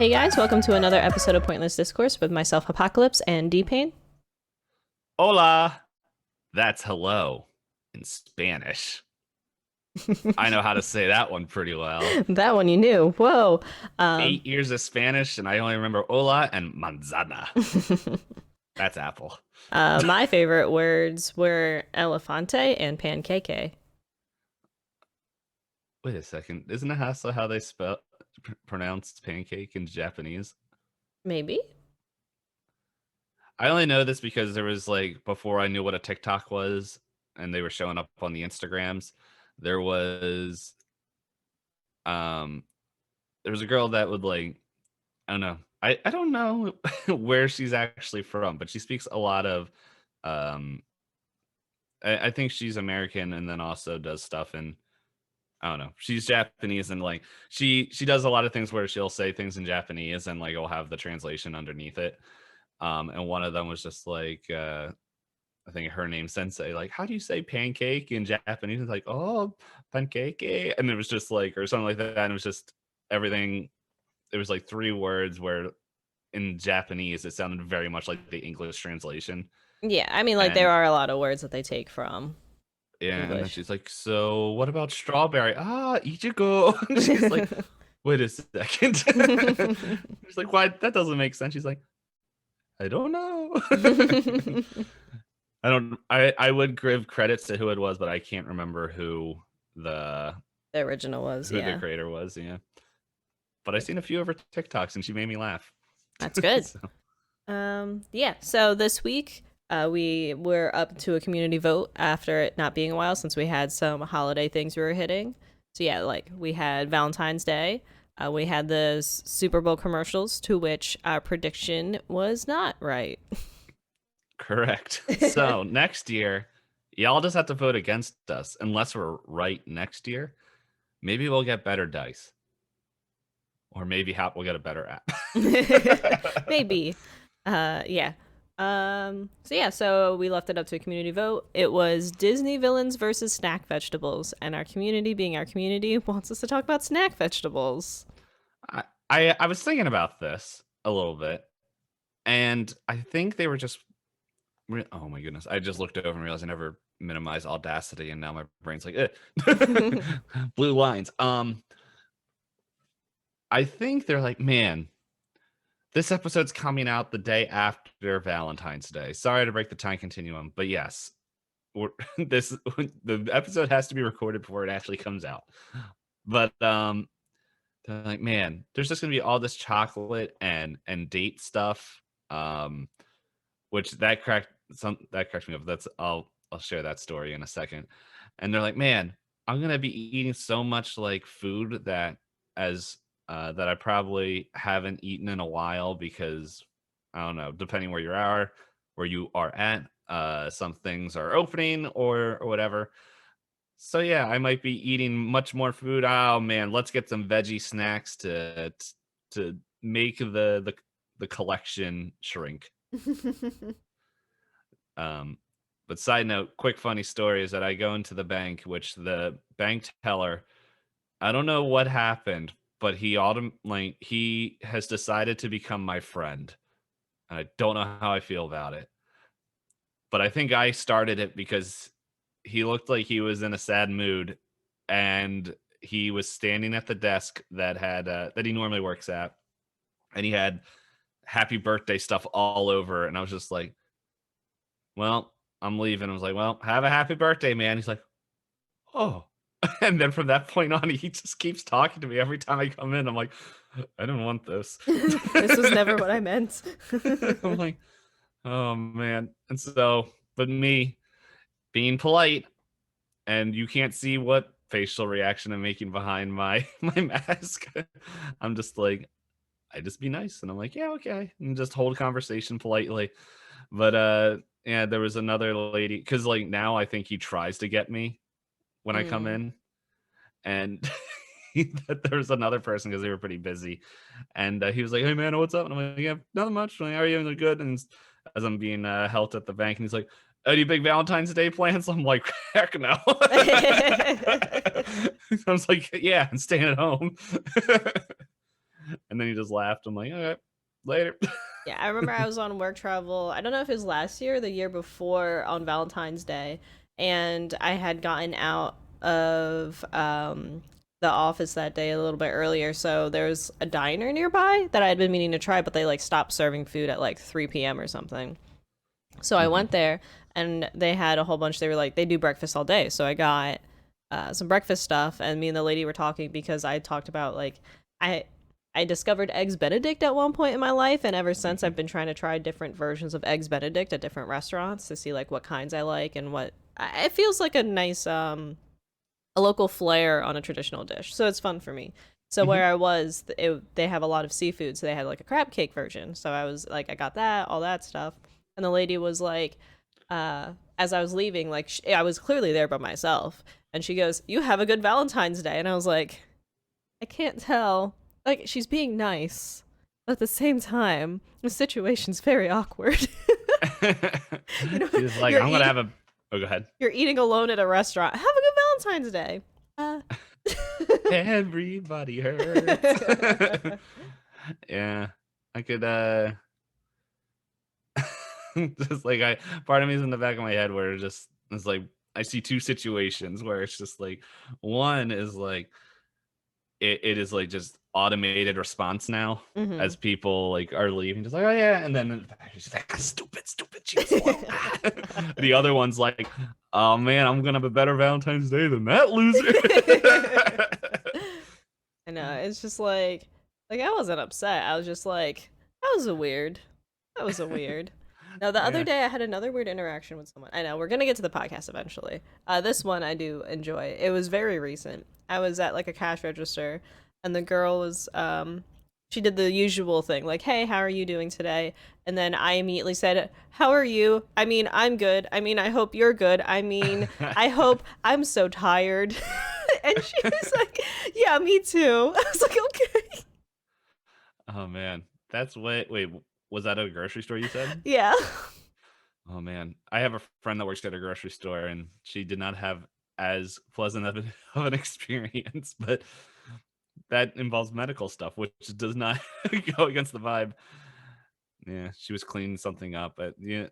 Hey guys, welcome to another episode of Pointless Discourse with myself, Hoppocalypse and DPayne. Hola. That's hello in Spanish. I know how to say that one pretty well. That one you knew. Whoa. Um, 8 years of Spanish, and I only remember hola and manzana. That's apple. my favorite words were elefante and pancake. Wait a second. Isn't it also how they pronounce pancake in Japanese? Maybe? I only know this because there was before I knew what a TikTok was, and they were showing up on the Instagrams. There was um there was a girl that would I don't know. I don't know where she's actually from, but she speaks a lot of um I think she's American and then also does stuff in I don't know. She's Japanese and she does a lot of things where she'll say things in Japanese and it'll have the translation underneath it. And one of them was just I think her name Sensei, how do you say pancake in Japanese? It's oh, pancake. And it was just or something like that. And it was just everything. It was three words where in Japanese it sounded very much like the English translation. Yeah, I mean, like, And there are a lot of words that they take from yeah, and then English. she's like, so what about strawberry? Ah, ichigo. And she's like, wait a second. She's like, why? That doesn't make sense. She's like, I don't know. I would give credits to who it was, but I can't remember who the The original was, the yeah. creator was. Yeah, but I seen a few of her TikToks and she made me laugh. That's good. So, Yeah, so this week we were up to a community vote after it not being a while since we had some holiday things we were hitting. So yeah, like we had Valentine's Day, we had the Super Bowl commercials to which our prediction was not right. correct. So next year, y'all just have to vote against us unless we're right next year. Maybe we'll get better dice. Or maybe Hop will get a better app. Maybe. Yeah. So we left it up to a community vote. It was Disney villains versus snack vegetables, and our community, being our community, wants us to talk about snack vegetables. I was thinking about this a little bit, and I think they were just. Oh my goodness! I just looked over and realized I never minimized Audacity, and now my brain's like, blue lines. I think they're like, man, this episode's coming out the day after Valentine's Day. Sorry to break the time continuum, but yes, the episode has to be recorded before it actually comes out. But they're like, man, there's just gonna be all this chocolate and date stuff, which that cracked me up. I'll share that story in a second. And they're like, man, I'm gonna be eating so much food that that I probably haven't eaten in a while because I don't know, depending where you are at, some things are opening or whatever. So yeah, I might be eating much more food. Oh man, let's get some veggie snacks to make the collection shrink. But side note, quick funny story is that I go into the bank, which the bank teller, I don't know what happened, but he has decided to become my friend. And I don't know how I feel about it. But I think I started it because he looked like he was in a sad mood and he was standing at the desk that he normally works at, and he had happy birthday stuff all over, and I was just like, well, I'm leaving. I was like, well, have a happy birthday, man. He's like, oh. And then from that point on, he just keeps talking to me every time I come in. I'm like, I don't want this. This was never what I meant. I'm like, oh man. And so, but me being polite, and you can't see what facial reaction I'm making behind my mask. I'm just like, I just be nice. And I'm like, yeah, okay. And just hold conversation politely. But yeah, there was another lady, because now I think he tries to get me when I come Mm. in. And there was another person because they were pretty busy. And he was like, hey man, what's up? And I'm like, yeah, nothing much. Like, how are you? And they're good. And as I'm being helped at the bank, and he's like, any big Valentine's Day plans? I'm like, heck no. I was like, yeah, I'm staying at home. And then he just laughed. I'm like, okay, later. Yeah, I remember I was on work travel. I don't know if it was last year or the year before on Valentine's Day, and I had gotten out of the office that day a little bit earlier. So there was a diner nearby that I had been meaning to try, but they like stopped serving food at like 3 p.m. or something. So I Mhm. went there, and they had a whole bunch. They were like, they do breakfast all day. So I got some breakfast stuff, and me and the lady were talking because I talked about like I I discovered eggs Benedict at one point in my life, and ever since I've been trying to try different versions of eggs Benedict at different restaurants to see like what kinds I like and what it feels like a nice a local flair on a traditional dish. So it's fun for me. So Mhm. where I was, they have a lot of seafood, so they had like a crab cake version. So I was like, I got that, all that stuff, and the lady was like, as I was leaving, like I was clearly there by myself, and she goes, "You have a good Valentine's Day," and I was like, I can't tell. Like she's being nice, but at the same time, the situation's very awkward. You know, She's like, you're I'm gonna eating have a. Oh, go ahead. you're eating alone at a restaurant. Have a good Valentine's Day. Uh. Everybody hurts. Yeah, I could. Just like part of me is in the back of my head where it's like I see two situations where it's just like one is like it is like just automated response now Hmm. as people like are leaving, just like, oh yeah, and then she's like, stupid, she was alone. The other one's like, oh man, I'm gonna have a better Valentine's Day than that loser. I know. It's just like I wasn't upset. I was just like, that was a weird. That was a weird. Now the other Yeah. day I had another weird interaction with someone. I know we're gonna get to the podcast eventually. This one I do enjoy. It was very recent. I was at like a cash register, and the girl was she did the usual thing like, "Hey, how are you doing today?" And then I immediately said, "How are you? I mean, I'm good. I mean, I hope you're good. I mean, I hope I'm so tired." And she was like, "Yeah, me too." I was like, "Okay." Oh man, that's wait, was that at a grocery store you said? Yeah. Oh man, I have a friend that works at a grocery store, and she did not have as pleasant of an experience, but that involves medical stuff, which does not go against the vibe. Yeah, she was cleaning something up, but yeah,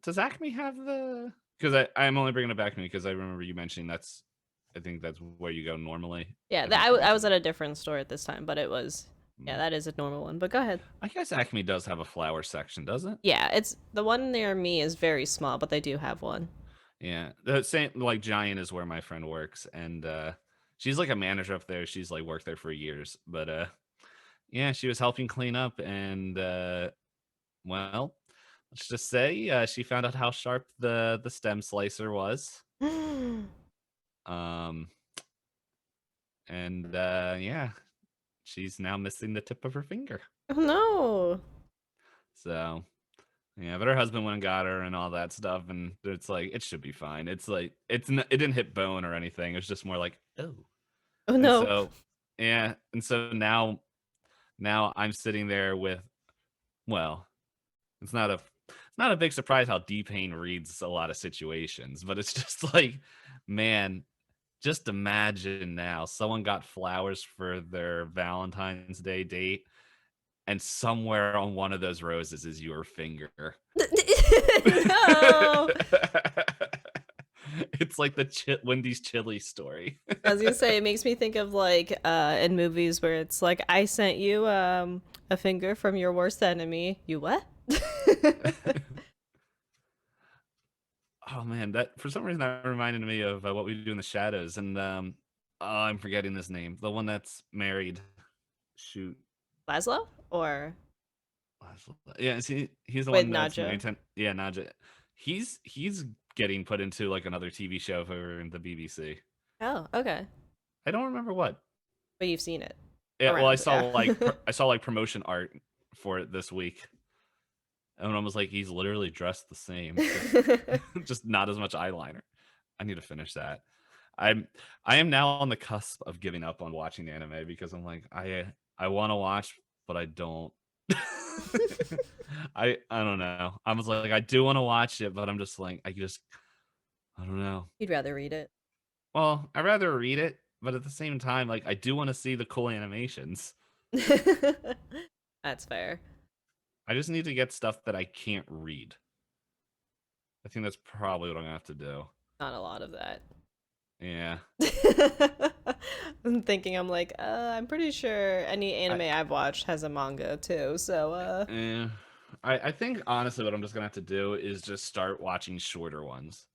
does Acme have the? Because I'm only bringing it back to me because I remember you mentioning I think that's where you go normally. Yeah, I think you I was mentioned at that. a different store at this time, but it was yeah, Mm. that is a normal one. But go ahead. I guess Acme does have a flower section, does it? Yeah, it's the one near me is very small, but they do have one. Yeah, the same like Giant is where my friend works, and she's like a manager up there. She's like worked there for years, but yeah, she was helping clean up, and well, let's just say she found out how sharp the stem slicer was. Oh Um, and yeah, she's now missing the tip of her finger. no. So yeah, but her husband went and got her and all that stuff, and it's like it should be fine. It's like it didn't hit bone or anything. It was just more like, oh. Oh And no. so yeah, and so now I'm sitting there with, well, it's not a big surprise how DPayne reads a lot of situations, but it's just like, man, just imagine now someone got flowers for their Valentine's Day date, and somewhere on one of those roses is your finger. No. It's like the Wendy's chili story. I was gonna say it makes me think of like in movies where it's like I sent you a finger from your worst enemy. You what? Oh man, that for some reason that reminded me of What We Do in the Shadows, and oh, I'm forgetting his name. The one that's married. Shoot, Laszlo or yeah, he's the with one that's married Nadja? to. Yeah, Naja. He's getting put into like another TV show over in the BBC. Oh, okay. I don't remember what. But you've seen it Yeah, well, around, yeah. I saw like promotion art for it this week, and I was like, he's literally dressed the same, just not as much eyeliner. I need to finish that. I'm I am now on the cusp of giving up on watching anime because I'm like I want to watch, but I don't. I don't know. I was like I do want to watch it, but I'm just like I don't know. You'd rather read it. Well, I'd rather read it, but at the same time, like I do want to see the cool animations. That's fair. I just need to get stuff that I can't read. I think that's probably what I'm gonna have to do. Not a lot of that. Yeah. I'm thinking, I'm like, I'm pretty sure any I anime I've watched has a manga too, so, eh, I think honestly what I'm just gonna have to do is just start watching shorter ones.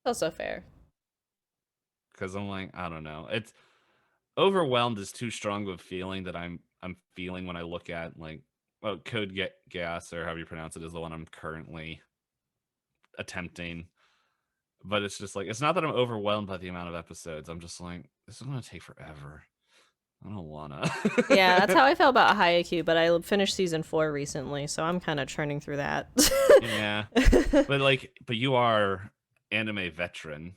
also fair. Because I'm like, I don't know. It's overwhelmed is too strong of a feeling that I'm feeling when I look at like well, Code Gas or however you pronounce it is the one I'm currently attempting. But it's just like it's not that I'm overwhelmed by the amount of episodes. I'm just like, this is gonna take forever. I don't wanna. Yeah, that's how I felt about Haikyuu, but I finished season 4 recently, so I'm kind of churning through that. Yeah. But you are anime veteran.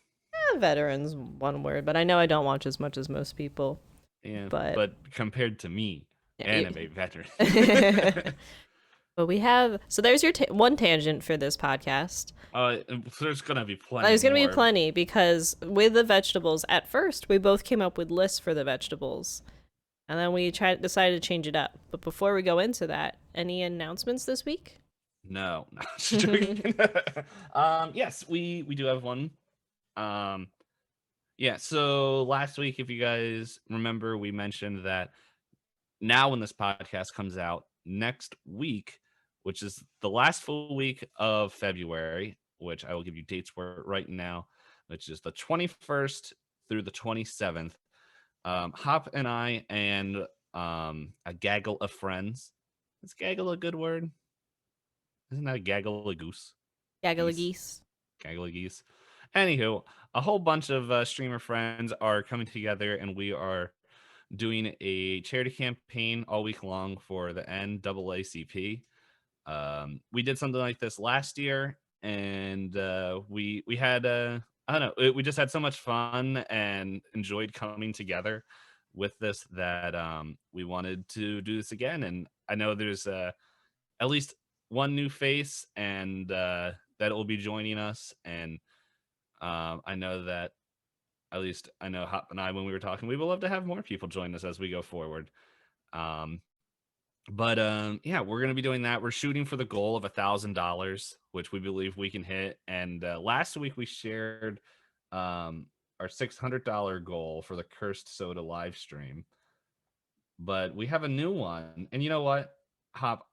Veterans, one word, but I know I don't watch as much as most people. Yeah. But But compared to me, yeah, anime veteran. but we have, so there's your one tangent for this podcast. There's gonna be plenty There's gonna be more. plenty because with the vegetables, at first we both came up with lists for the vegetables, and then we decided to change it up. But before we go into that, any announcements this week? No. Yes, we do have one. Um yeah, so last week, if you guys remember, we mentioned that now when this podcast comes out next week, which is the last full week of February, which I will give you dates for right now, which is the 21st through the 27th. Hop and I and a gaggle of friends. Is gaggle a good word? Isn't that a gaggle of goose? Gaggle of Geese. geese. Gaggle of geese. Anywho, a whole bunch of streamer friends are coming together, and we are doing a charity campaign all week long for the NAACP. We did something like this last year, and we had I don't know, we just had so much fun and enjoyed coming together with this that we wanted to do this again. And I know there's at least one new face, and that will be joining us. And I know that at least I know Hop and I, when we were talking, we would love to have more people join us as we go forward. Um, but yeah, we're gonna be doing that. We're shooting for the goal of $1,000, which we believe we can hit. And last week we shared our $600 goal for the Cursed Soda live stream. But we have a new one, and you know what, Hop?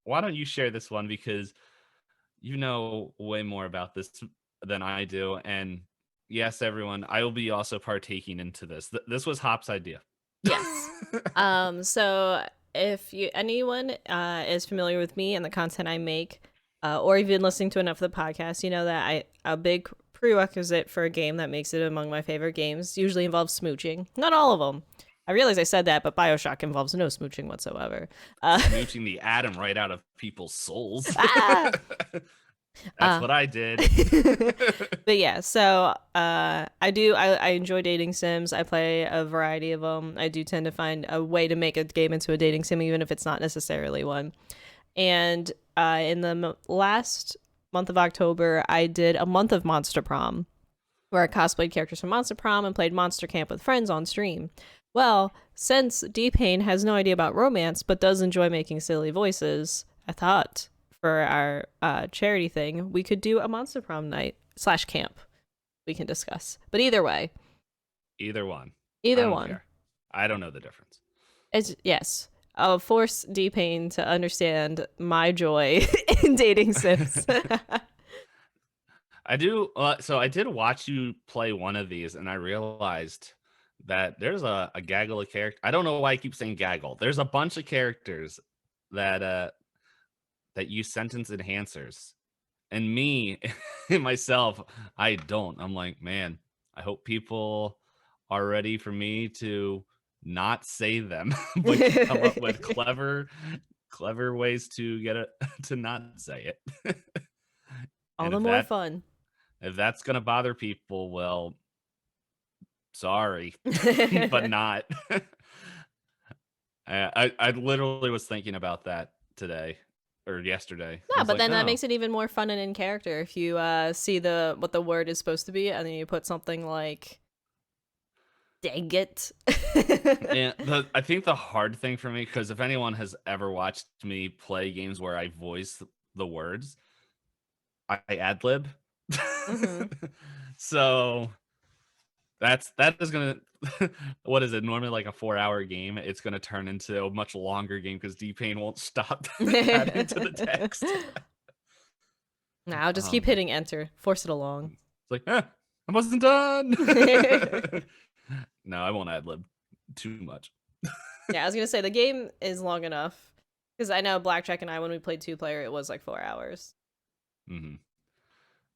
Why don't you share this one because you know way more about this than I do, and yes, everyone, I will be also partaking into this. This was Hop's idea. Yes. So if anyone is familiar with me and the content I make, or even listening to enough of the podcast, you know that a big prerequisite for a game that makes it among my favorite games usually involves smooching. Not all of them. I realize I said that, but BioShock involves no smooching whatsoever. Smooching the atom right out of people's souls. Ah! That's what I did. But yeah, so I enjoy dating sims. I play a variety of them. I do tend to find a way to make a game into a dating sim, even if it's not necessarily one. And in the last month of October, I did a month of Monster Prom, where I cosplayed characters from Monster Prom and played Monster Camp with friends on stream. Well, since DPayne has no idea about romance but does enjoy making silly voices, I thought for our charity thing, we could do a Monster Prom night / camp. We can discuss. But either way. Either one. Either I don't one. care. I don't know the difference. Yes. I'll force DPayne to understand my joy in dating sims. I do. So I did watch you play one of these, and I realized that there's a gaggle of characters. I don't know why I keep saying gaggle. There's a bunch of characters that use sentence enhancers, and me myself, I don't. I'm like, man, I hope people are ready for me to not say them, but come up with clever ways to get it to not say it. All And the more fun. if that's gonna bother people, well, sorry, but not. I literally was thinking about that today or yesterday. I Yeah, was but like, then that oh, makes it even more fun and in character if you see what the word is supposed to be, and then you put something like Dang it. And I think the hard thing for me, because if anyone has ever watched me play games where I voice the words, I ad lib. Hmm. So that is gonna what is it normally like a 4-hour game? It's gonna turn into a much longer game because DPayne won't stop adding to the text. Nah, I'll just Oh keep man, hitting enter, force it along. it's like I wasn't done. Yeah, No, I won't ad lib too much. I was gonna say the game is long enough because I know Blackjack and I, when we played 2 player, it was like 4 hours. Hmm.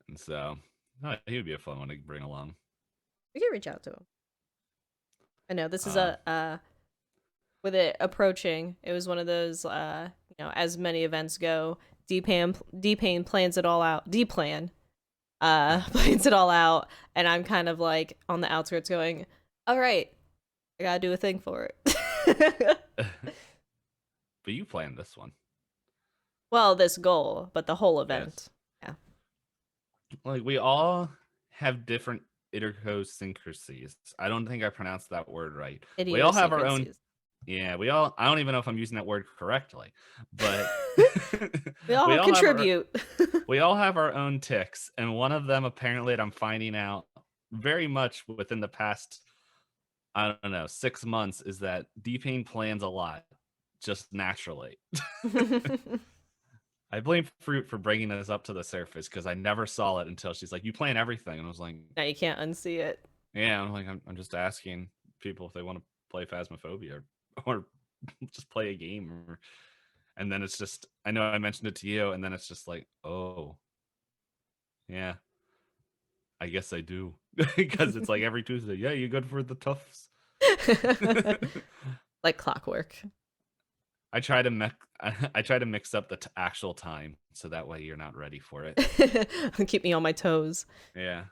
And so he would be a fun one to bring along. We can reach out to him. I know this is Uh, a with it approaching. It was one of those as many events go. D-Payne plans it all out. D-Plan plans it all out, and I'm kind of like on the outskirts going, all right, I gotta do a thing for it. but you planned this one. Well, this goal, but the whole Yes. event. Yeah. Like we all have different idiosyncrasies. I don't think I pronounced that word right. We all have our own. Idiosyncrasies. Yeah, we all. I don't even know if I'm using that word correctly, but We all we all have our. contribute. We all have our own ticks, and one of them apparently that I'm finding out very much within the past, I don't know, 6 months is that DPayne plans a lot, just naturally. I blame Fruit for bringing this up to the surface because I never saw it until she's like, "You plan everything," and I was like, Now you can't unsee it. "Yeah." I'm like, I'm just asking people if they want to play Phasmophobia or just play a game, and then it's just I know I mentioned it to you, and then it's just like, oh, yeah, I guess I do because it's like every Tuesday. Yeah, you good for the toughs? Like clockwork. I try to I try to mix up the actual time so that way you're not ready for it. Keep me on my toes. Yeah.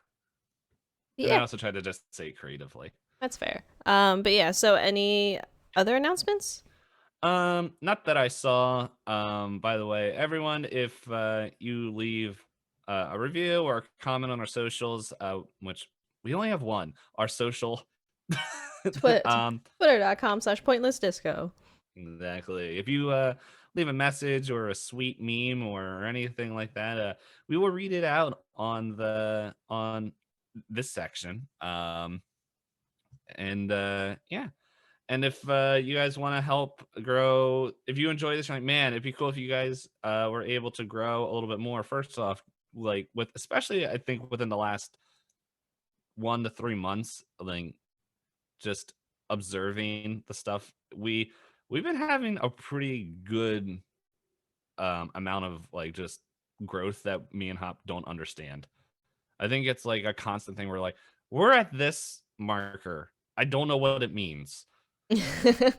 And I Yeah, also try to just say it creatively. that's fair. But yeah, so any other announcements? Not that I saw. By the way, everyone, if you leave a review or a comment on our socials, which we only have one, our social. um, Twitter.com/pointless disco. exactly. If you leave a message or a sweet meme or anything like that, we will read it out on this section. And yeah. And if you guys want to help grow, if you enjoy this, you're like, man, it'd be cool if you guys were able to grow a little bit more. First off, like with, especially I think within the last 1 to 3 months, like just observing the stuff, we've been having a pretty good amount of like just growth that me and Hop don't understand. I think it's like a constant thing where like we're at this marker. I don't know what it means. I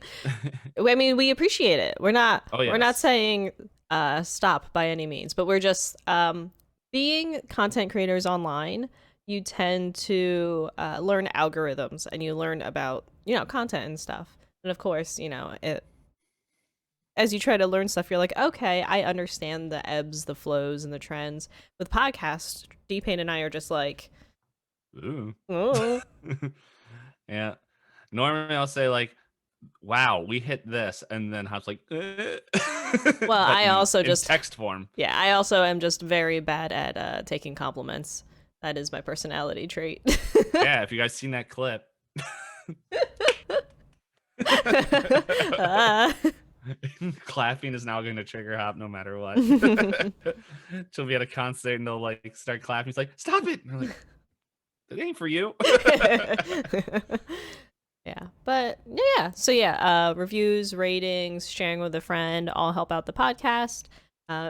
mean, we appreciate it. We're not Oh we're not yes. saying stop by any means, but we're just being content creators online, you tend to learn algorithms and you learn about, content and stuff. And of course, as you try to learn stuff, you're like, okay, I understand the ebbs, the flows, and the trends. With podcasts, D-Payne and I are just like, Ooh. oh. Yeah. Normally I'll say like, wow, we hit this, and then Hop's like, Well, but I also in just, text form. yeah, I also am just very bad at taking compliments. That is my personality trait. Yeah, if you guys seen that clip. uh. Clapping is now going to trigger Hop no matter what. She'll be at a concert and they'll like start clapping. He's like, stop it. And I'm like, it ain't for you. Yeah, but yeah, so yeah, reviews, ratings, sharing with a friend all help out the podcast.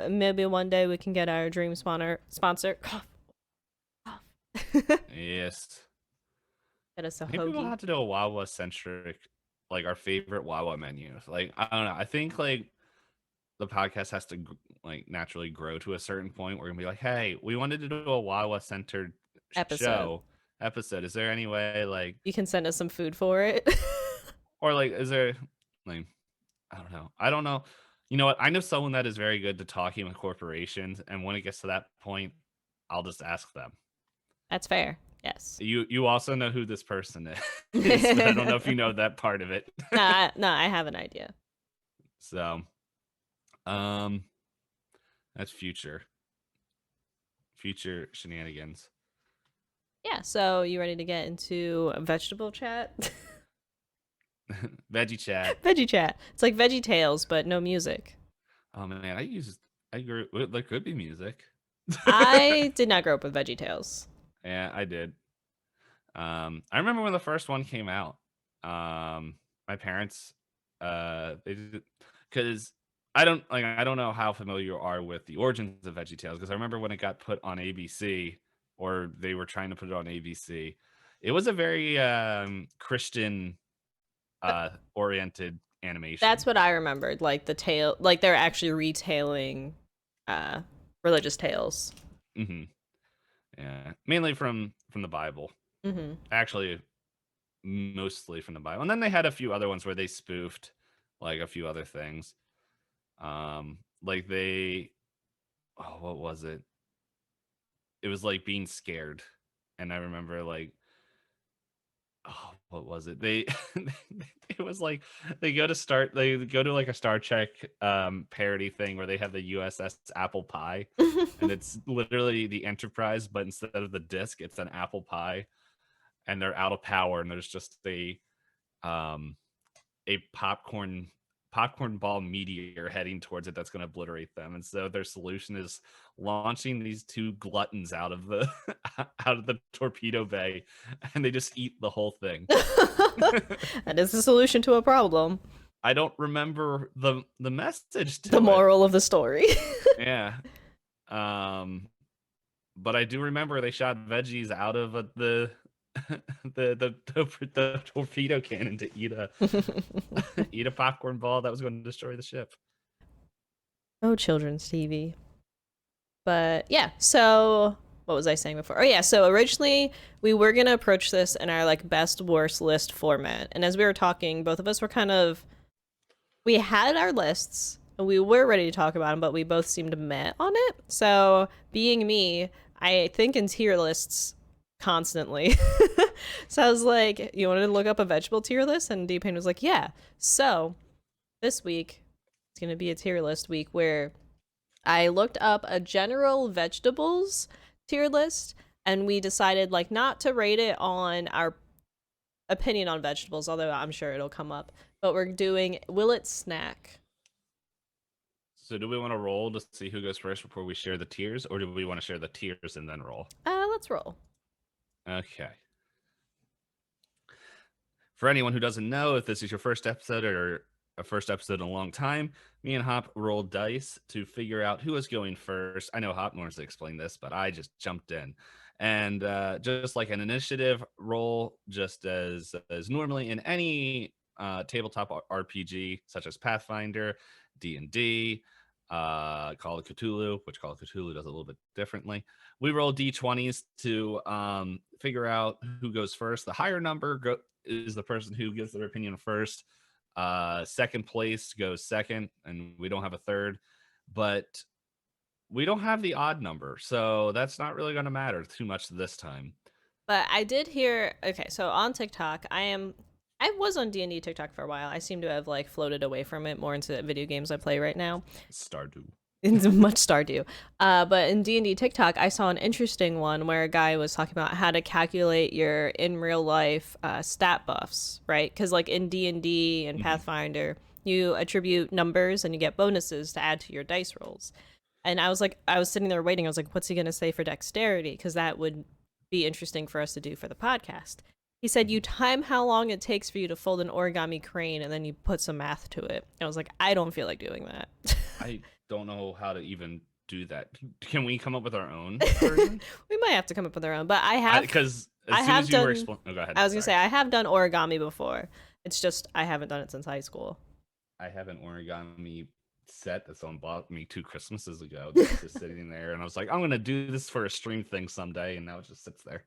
Maybe one day we can get our dream sponsor. Yes. Get us a Maybe we'll hoagie. have to do a Wawa centric, like our favorite Wawa menus. Like I don't know. I think like the podcast has to like naturally grow to a certain point where we're gonna be like, hey, we wanted to do a Wawa centered Episode. show episode. Is there any way like, You can send us some food for it. or like, is there like, I don't know. You know what? I know someone that is very good to talking with corporations, and when it gets to that point, I'll just ask them. That's fair. Yes. You also know who this person is, but I don't know if you know that part of it. No, I have an idea. So, um, that's future shenanigans. Yeah, so you ready to get into a vegetable chat? Veggie chat. Veggie chat. It's like Veggie Tales, but no music. Oh man, I grew. There could be music. I did not grow up with Veggie Tales. Yeah, I did. I remember when the first one came out. My parents, they did because I don't know how familiar you are with the origins of VeggieTales because I remember when it got put on ABC or they were trying to put it on ABC. It was a very Christian oriented That's animation. what I remembered. Like the tale, like they're actually retelling uh, religious tales. Hmm. Yeah, mainly from the Bible. Mm-hmm. Actually, mostly from the Bible. And then they had a few other ones where they spoofed like a few other things. Like they what was it? It was like being scared. And I remember like what was it? They it was like they go to like a Star Trek parody thing where they have the USS Apple Pie and it's literally the Enterprise, but instead of the disc, it's an apple pie and they're out of power and there's just um a popcorn ball meteor heading towards it that's going to obliterate them. And so their solution is launching these two gluttons out of the out of the torpedo bay, and they just eat the whole thing. That is the solution to a problem. I don't remember the message The to it. moral of the story. Yeah. But I do remember they shot veggies out of the torpedo cannon to eat a eat a popcorn ball that was going to destroy the ship. Oh, children's TV. But yeah, so what was I saying before? Oh yeah, so originally we were gonna approach this in our like best worst list format, and as we were talking, both of us were kind of we had our lists and we were ready to talk about them, but we both seemed met on it. So being me, I think in tier lists constantly. So I was like, you wanted to look up a vegetable tier list, and DPayne was like, yeah. So this week it's gonna be a tier list week where I looked up a general vegetables tier list and we decided like not to rate it on our opinion on vegetables, although I'm sure it'll come up. But we're doing will it snack? So do we want to roll to see who goes first before we share the tiers, or do we want to share the tiers and then roll? Let's roll. Okay. For anyone who doesn't know, if this is your first episode or a first episode in a long time, me and Hop rolled dice to figure out who was going first. I know Hop wants to explain this, but I just jumped in. And just like an initiative roll, just as normally in any tabletop RPG, such as Pathfinder, D&D, Call of Cthulhu, which Call of Cthulhu does a little bit differently. We roll d20s to figure out who goes first. The higher number is the person who gives their opinion first. Second place goes second, and we don't have a third, but we don't have the odd number, so that's not really going to matter too much this time. But I did hear okay, so on TikTok, I was on D&D TikTok for a while. I seem to have like floated away from it more into video games I play right now. Stardew. It's much Stardew. But in D&D TikTok, I saw an interesting one where a guy was talking about how to calculate your in real life stat buffs, right? Because like in D&D and Pathfinder, you attribute numbers and you get bonuses to add to your dice rolls. And I was like, I was sitting there waiting. I was like, what's he going to say for dexterity? Because that would be interesting for us to do for the podcast. He said, you time how long it takes for you to fold an origami crane and then you put some math to it. And I was like, I don't feel like doing that. I don't know how to even do that. Can we come up with our own version? We might have to come up with our own, but I have Because as I soon have as you were done. explaining, go ahead. I was gonna say I have done origami before. It's just I haven't done it since high school. I have an origami set that someone bought me 2 Christmases ago. That's just sitting there, and I was like, I'm gonna do this for a stream thing someday, and now it just sits there.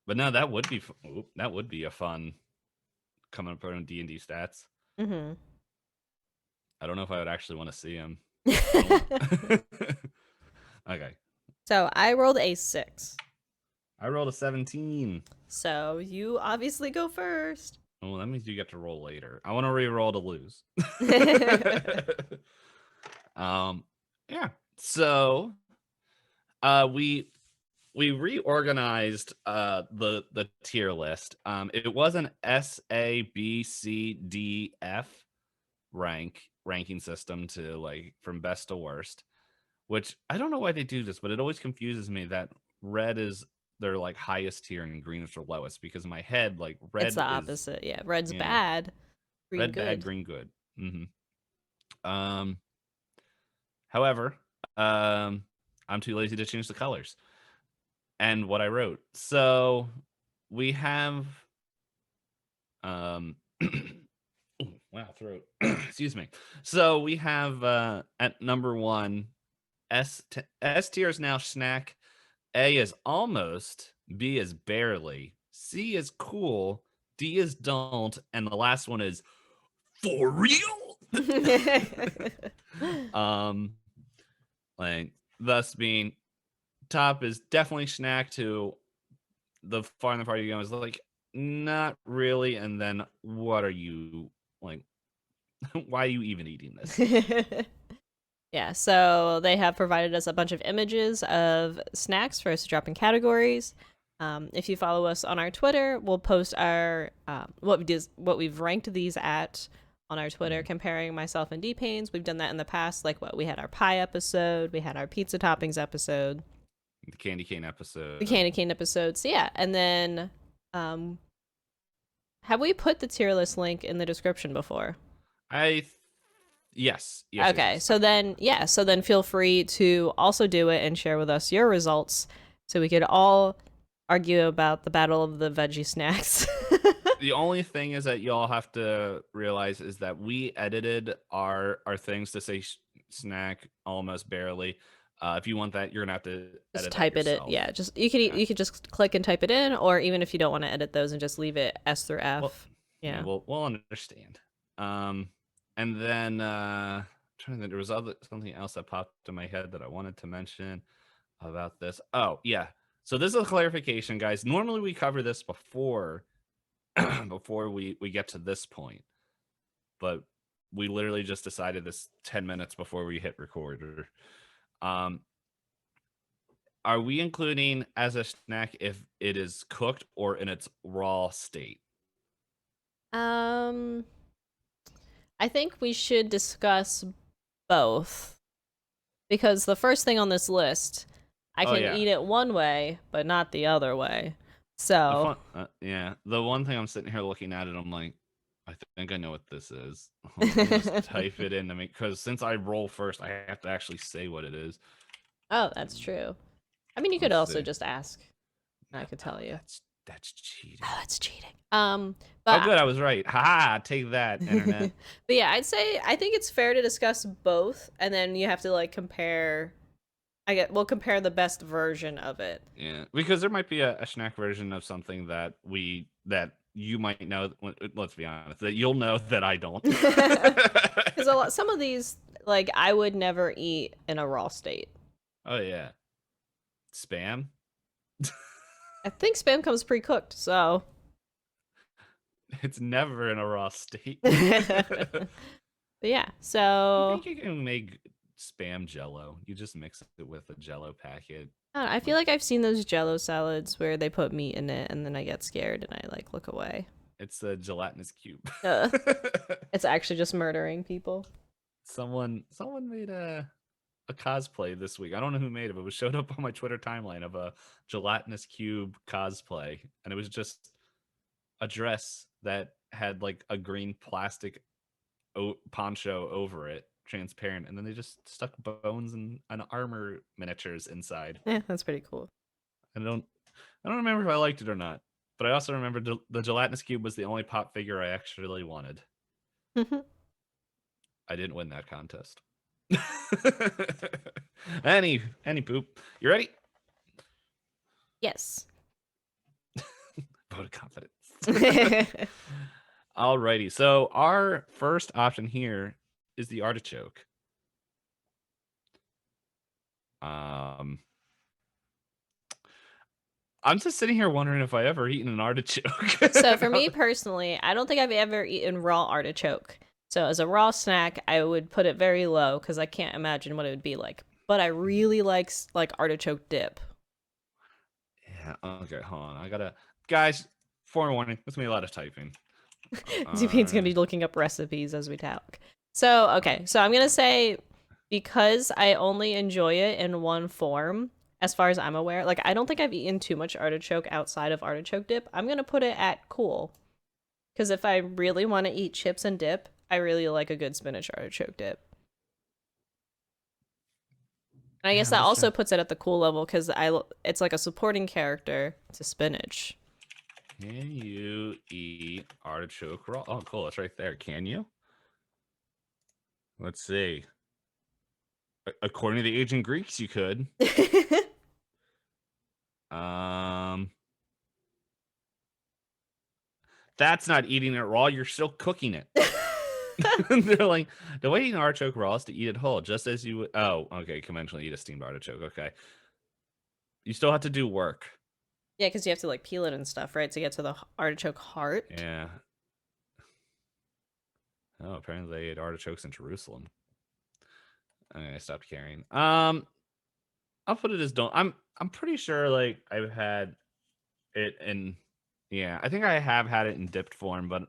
But no, that would be a fun coming up on D&D stats. Mm-hmm. I don't know if I would actually want to see him. Okay, So I rolled a 6. I rolled a 17. So you obviously go first. Well, that means you get to roll later. I want to re-roll to lose. um, yeah. So, we reorganized the tier list. It was an S A B C D F ranking system to like from best to worst, which I don't know why they do this, but it always confuses me that red is their like highest tier and green is their lowest, because in my head like It's the red is, opposite. Yeah, red's yeah, bad, green red bad, good. green good. Um However, um I'm too lazy to change the colors and what I wrote. So we have um ooh, wow, throat. Excuse me. So we have at number 1, S tier is now snack, A is almost, B is barely, C is cool, D is don't, and the last one is for real. um like thus being top is definitely snack, to the far in the party you go is like not really, and then what are you like why are you even eating this? Yeah, so they have provided us a bunch of images of snacks for us to drop in categories. If you follow us on our Twitter, we'll post our what we've ranked these at on our Twitter, comparing myself and DPayne's. We've done that in the past, like what we had our pie episode, we had our pizza toppings episode, The candy cane the episode. candy cane episode. So yeah, and then um, have we put the tier list link in the description before? I yes, Okay, yes. so then, yeah, so then feel free to also do it and share with us your results so we could all argue about the battle of the veggie snacks. The only thing is that y'all have to realize is that we edited our things to say snack almost barely. If you want that, you're gonna have to Just edit that type it in. yourself. Yeah, just you could just click and type it in, or even if you don't want to edit those and just leave it S through F. Well, yeah, Yeah. we'll understand. And then trying to think, there was something else that popped in my head that I wanted to mention about this. Oh yeah, so this is a clarification, guys. Normally we cover this before before we get to this point, but we literally just decided this 10 minutes before we hit record. Um, are we including as a snack if it is cooked or in its raw state? Um, I think we should discuss both because the first thing on this list, I Oh can yeah. eat it one way, but not the other way. So Yeah. The one thing I'm sitting here looking at it, I'm like, I think I know what this is. Let me just type it in to me, because since I roll first, I have to actually say what it is. Oh, that's true. I mean, you could Let's also see. just ask. I could tell you. That's cheating. Oh, that's cheating. Oh, But good, I was right. Ha! Take that, internet. but yeah, I think it's fair to discuss both, and then you have to like compare. We'll compare the best version of it. Yeah, because there might be a snack version of something that you might know. Let's be honest, that you'll know that I don't. Because some of these, like, I would never eat in a raw state. Oh yeah, spam. I think spam comes pre-cooked, so. It's never in a raw state. But yeah, You so think you can make spam jello? You just mix it with a jello packet. I don't know, I feel like I've seen those Jello salads where they put meat in it, and then I get scared and I like look away. It's a gelatinous cube. It's actually just murdering people. Someone made a cosplay this week. I don't know who made it, but it showed up on my Twitter timeline of a gelatinous cube cosplay, and it was just a dress that had like a green plastic poncho over it, transparent, and then they just stuck bones and armor miniatures inside. Yeah, that's pretty cool. I don't remember if I liked it or not, but I also remember the gelatinous cube was the only pop figure I actually wanted. I didn't win that contest. any poop. You ready? Yes. Vote of confidence. Alrighty. So our first option here is the artichoke. I'm just sitting here wondering if I ever eaten an artichoke. So for me personally, I don't think I've ever eaten raw artichoke. So as a raw snack, I would put it very low because I can't imagine what it would be like. But I really like artichoke dip. Yeah. Okay. Hold on. I gotta, guys. Forewarning. There's gonna be a lot of typing. DPayne's gonna be looking up recipes as we talk. So okay, so I'm gonna say because I only enjoy it in one form, as far as I'm aware. Like I don't think I've eaten too much artichoke outside of artichoke dip. I'm gonna put it at cool. Because if I really want to eat chips and dip, I really like a good spinach artichoke dip. And I Yeah. guess I'm that just also trying. puts it at the cool level because it's like a supporting character to spinach. Can you eat artichoke raw? Oh, cool. It's right there. Can you? Let's see. According to the ancient Greeks, you could. Um, that's not eating it raw. You're still cooking it. They're like, the way to eat an artichoke raw is to eat it whole, just as you would. Oh, okay. Conventionally eat a steamed artichoke. Okay. You still have to do work. Yeah, because you have to like peel it and stuff, right? To get to the artichoke heart. Yeah. Oh, apparently they ate artichokes in Jerusalem. Okay, I stopped caring. I'll put it as don't. I'm pretty sure like I've had it in. Yeah, I think I have had it in dipped form, but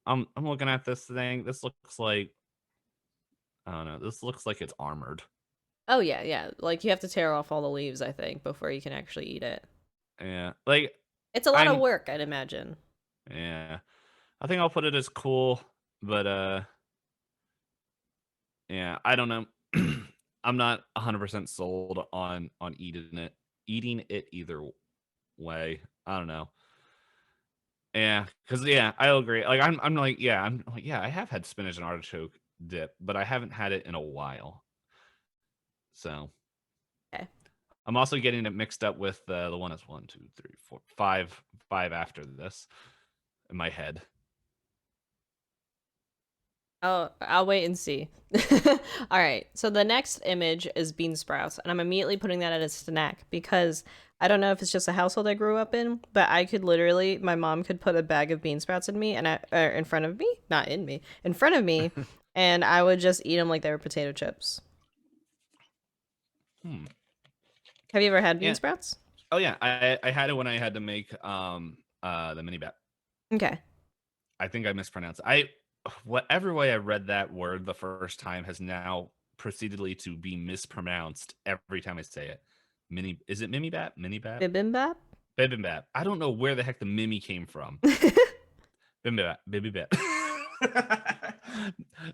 I'm looking at this thing. This looks like I don't know. This looks like it's armored. Oh yeah, yeah. Like you have to tear off all the leaves, I think, before you can actually eat it. Yeah, like It's a lot of I'm. work, I'd imagine. Yeah, I think I'll put it as cool, but yeah, I don't know. I'm not 100% sold on eating it either way. I don't know. Yeah, because yeah, I agree. Like I'm like yeah, I have had spinach and artichoke dip, but I haven't had it in a while. So Okay. I'm also getting it mixed up with the one that's 1, 2, 3, 4, 5 after this in my head. Oh, I'll wait and see. All right. So the next image is bean sprouts, and I'm immediately putting that as a snack because I don't know if it's just a household I grew up in, but I could literally, my mom could put a bag of bean sprouts in me in front of me, not in me, in front of me, and I would just eat them like they were potato chips. Hmm. Have you ever had bean Yeah. sprouts? Oh yeah, I had it when I had to make the mini bat. Okay. I think I mispronounced it. Whatever way I read that word the first time has now proceededly to be mispronounced every time I say it. Mini is it Mimi Bat? Mini Bat? Bibimbap? Bibimbap. I don't know where the heck the Mimi came from. Bibimbap. Bibimbap.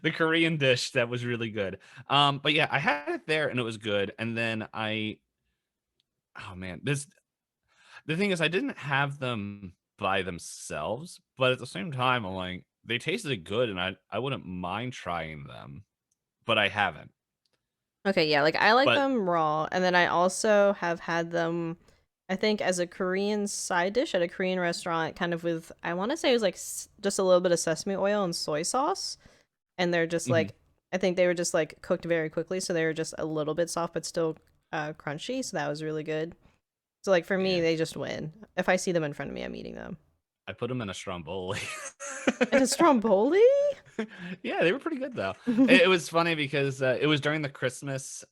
The Korean dish that was really good. But yeah, I had it there and it was good. And then oh man, the thing is I didn't have them by themselves, but at the same time, I'm like, they tasted good and I wouldn't mind trying them, but I haven't. Okay, yeah, like I like But them raw, and then I also have had them, I think, as a Korean side dish at a Korean restaurant, kind of with, I want to say it was like just a little bit of sesame oil and soy sauce, and they're just mhm, like, I think they were just like cooked very quickly, so they were just a little bit soft but still crunchy, so that was really good. So like for me, yeah, they just win. If I see them in front of me, I'm eating them. I put them in a stromboli. And a stromboli? Yeah, they were pretty good though. It was funny because it was during the Christmas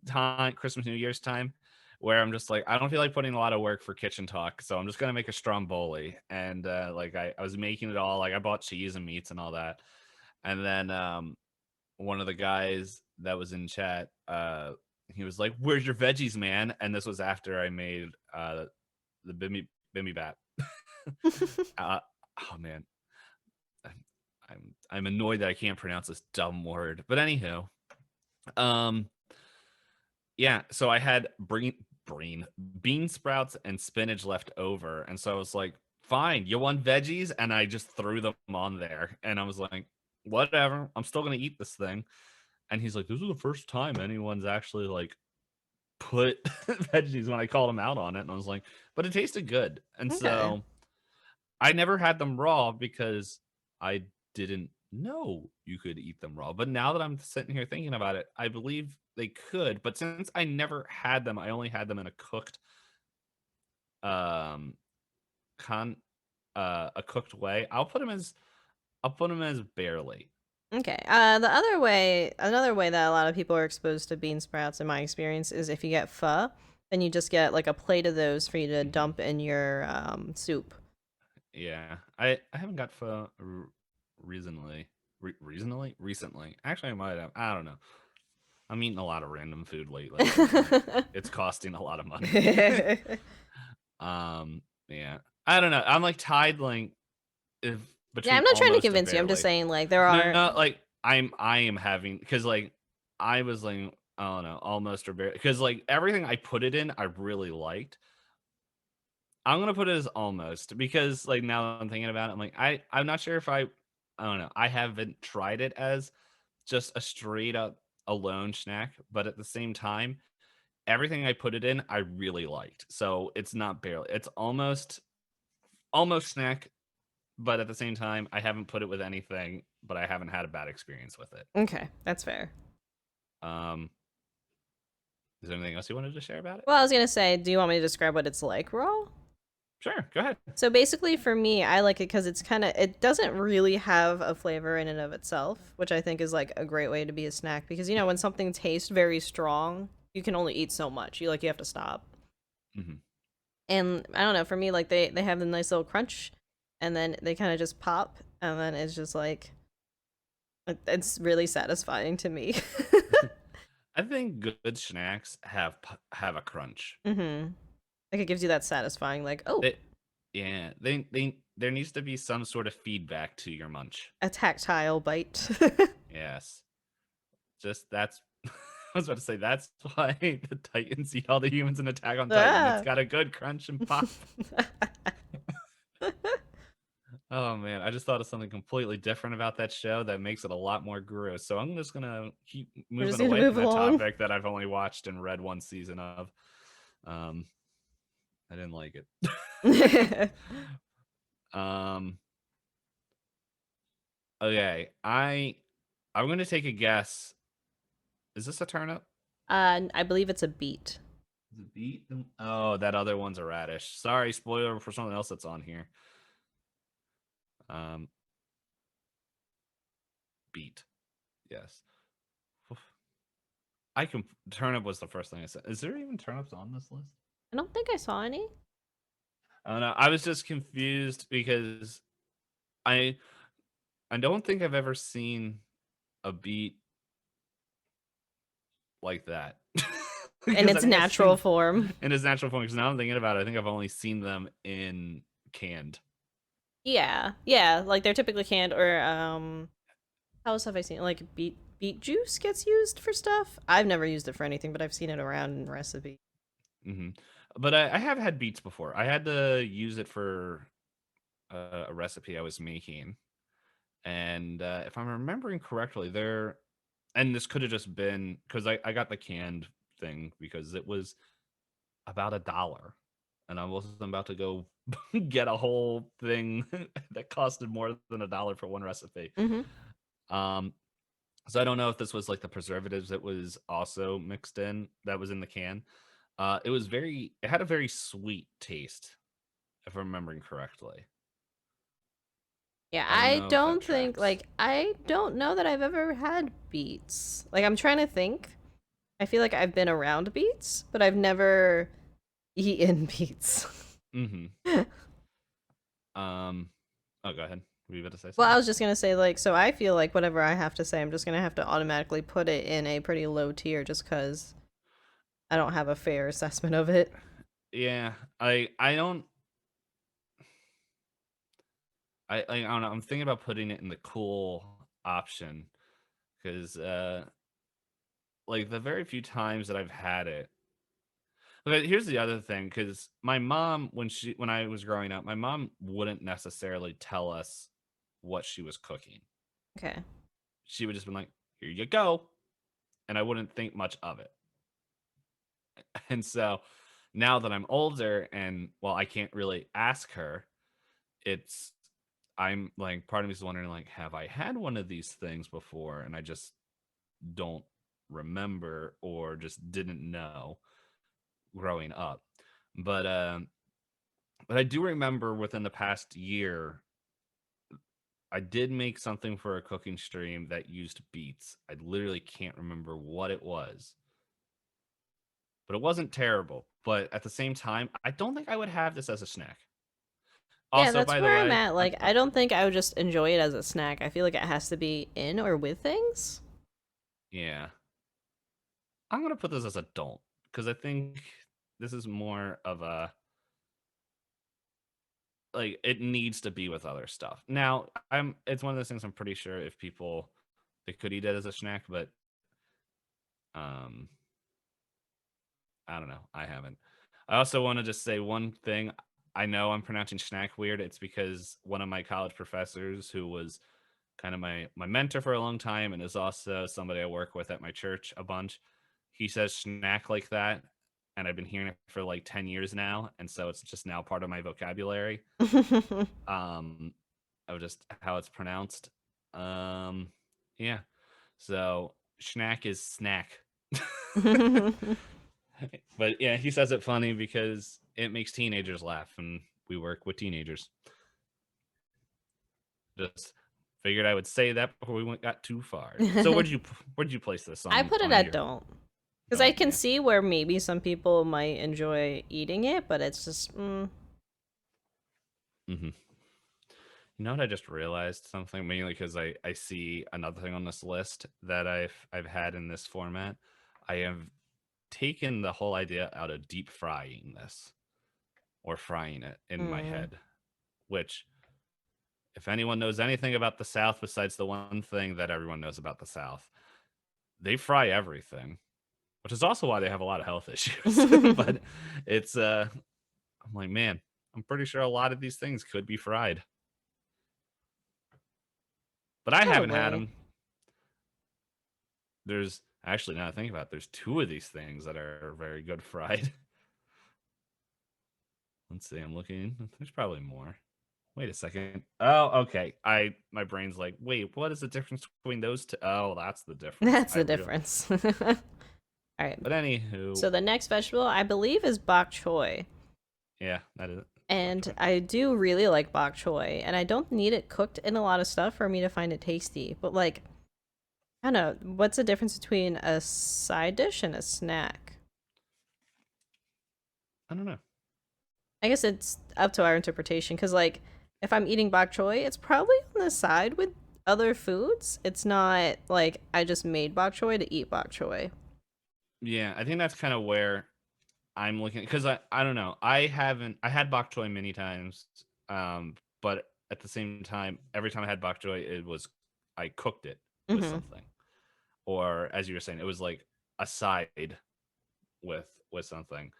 time, Christmas New Year's time, where I'm just like, I don't feel like putting a lot of work for kitchen talk, so I'm just gonna make a stromboli. And like I was making it all, like I bought cheese and meats and all that, and then one of the guys that was in chat, he was like, "Where's your veggies, man?" And this was after I made the bimmy bat. uh, oh man, I'm annoyed that I can't pronounce this dumb word. But anywho, um, yeah. So I had bean sprouts and spinach left over, and so I was like, "Fine, you want veggies?" And I just threw them on there, and I was like, "Whatever, I'm still gonna eat this thing." And he's like, "This is the first time anyone's actually like put veggies when I called him out on it." And I was like, "But it tasted good." And Okay. so I never had them raw because I didn't know you could eat them raw. But now that I'm sitting here thinking about it, I believe they could. But since I never had them, I only had them in a cooked um con a cooked way, I'll put them as barely. Okay. Another way that a lot of people are exposed to bean sprouts, in my experience, is if you get pho, then you just get like a plate of those for you to Mhm. dump in your soup. Yeah, I haven't got pho recently. Recently. Actually, I might have. I don't know. I'm eating a lot of random food lately, and it's costing a lot of money. Yeah, I don't know. I'm like tied, like if Yeah, between I'm not trying to almost or convince you. I'm just barely. saying like there No, are. no, like I am having because like I was like I don't know, almost or barely because like everything I put it in, I really liked. I'm gonna put it as almost because like now that I'm thinking about it, I'm like I'm not sure if I don't know. I haven't tried it as just a straight up alone snack, but at the same time, everything I put it in, I really liked. So it's not barely. It's almost snack, but at the same time, I haven't put it with anything, but I haven't had a bad experience with it. Okay, that's fair. Um, is there anything else you wanted to share about it? Well, I was gonna say, do you want me to describe what it's like raw? Sure, go ahead. So basically, for me, I like it because it doesn't really have a flavor in and of itself, which I think is like a great way to be a snack because, when something tastes very strong, you can only eat so much. You have to stop. Hmm. And I don't know, for me, like they have the nice little crunch and then they kind of just pop and then it's just like, it's really satisfying to me. I think good snacks have a crunch. Mm-hmm. Like it gives you that satisfying, like, oh, They, yeah, there needs to be some sort of feedback to your munch. a tactile bite. Yes, just that's. I was about to say that's why the Titans eat all the humans in Attack on Titan. It's Ah. got a good crunch and pop. Oh man, I just thought of something completely different about that show that makes it a lot more gross. So I'm just gonna keep We're just moving gonna away move from that along. topic that I've only watched and read one season of. Um, I didn't like it. um, okay, I'm gonna take a guess. Is this a turnip? I believe it's a beet. Is it beet? Oh, that other one's a radish. Sorry, spoiler for something else that's on here. Um, beet. Yes. I can. Turnip was the first thing I said. Is there even turnips on this list? I don't think I saw any. I don't know. I was just confused because I I don't think I've ever seen a beet like that. In Because I its think I've natural seen form. in its natural form. Because now I'm thinking about it, I think I've only seen them in canned. Yeah, yeah, like they're typically canned or how else have I seen it? Like beet juice gets used for stuff. I've never used it for anything, but I've seen it around in recipe. Hmm. But I have had beets before. I had to use it for a recipe I was making, and if I'm remembering correctly, there, and this could have just been because I got the canned thing because it was about $1, and I wasn't about to go get a whole thing that costed more than $1 for one recipe. Mm-hmm. Um, so I don't know if this was like the preservatives that was also mixed in that was in the can. It had a very sweet taste, if I'm remembering correctly. Yeah, I don't know if that tracks. I don't know that I've ever had beets. Like I'm trying to think. I feel like I've been around beets, but I've never eaten beets. Mm-hmm. Um, oh, go ahead. Were you about to say Well, I something? was just gonna say, like, so I feel like whatever I have to say, I'm just gonna have to automatically put it in a pretty low tier just because I don't have a fair assessment of it. Yeah, I don't I don't know. I'm thinking about putting it in the cool option because like the very few times that I've had it. Okay, here's the other thing because my mom when I was growing up, my mom wouldn't necessarily tell us what she was cooking. Okay. She would just be like, "Here you go," and I wouldn't think much of it. And so now that I'm older and well, I can't really ask her, it's I'm like part of me is wondering like, have I had one of these things before and I just don't remember or just didn't know growing up. But But I do remember within the past year, I did make something for a cooking stream that used beets. I literally can't remember what it was, but it wasn't terrible. But at the same time, I don't think I would have this as a snack. Yeah, Also, that's by the where I'm way, at. Like, I don't think I would just enjoy it as a snack. I feel like it has to be in or with things. yeah, I'm gonna put this as a don't because I think this is more of a like it needs to be with other stuff. Now, it's one of those things I'm pretty sure if people they could eat it as a snack, but um I don't know. I haven't. I also want to just say one thing. I know I'm pronouncing snack weird. It's because one of my college professors, who was kind of my mentor for a long time and is also somebody I work with at my church a bunch, he says snack like that. And I've been hearing it for like 10 years now. And so it's just now part of my vocabulary. Um, of just how it's pronounced. Um, yeah. So snack is snack. But yeah, he says it funny because it makes teenagers laugh, and we work with teenagers. Just figured I would say that before we got too far. So where'd you place this I put it on at your don't. Because I don't? can Yeah. see where maybe some people might enjoy eating it, but it's just, Hmm. You know what? I just realized something mainly because I see another thing on this list that I've had in this format. I have taken the whole idea out of deep frying this or frying it in my mm. head, which if anyone knows anything about the South besides the one thing that everyone knows about the South, they fry everything, which is also why they have a lot of health issues. But it's I'm like, man, I'm pretty sure a lot of these things could be fried. But I haven't had Probably. them. There's actually, now that I think about it, there's two of these things that are very good fried. Let's see, I'm looking. There's probably more. Wait a second. Oh, okay. My brain's like, wait, what is the difference between those two? Oh, that's the difference. That's I the real. difference. All right. But anywho, So the next vegetable, I believe, is bok choy. yeah, that is bok And choy. I do really like bok choy, and I don't need it cooked in a lot of stuff for me to find it tasty. But like, I don't know, what's the difference between a side dish and a snack? I don't know. I guess it's up to our interpretation because like if I'm eating bok choy, it's probably on the side with other foods. It's not like I just made bok choy to eat bok choy. Yeah, I think that's kind of where I'm looking because I don't know. I had bok choy many times, but at the same time, every time I had bok choy, it was I cooked it with Mm-hmm. something, or as you were saying, it was like a side with something.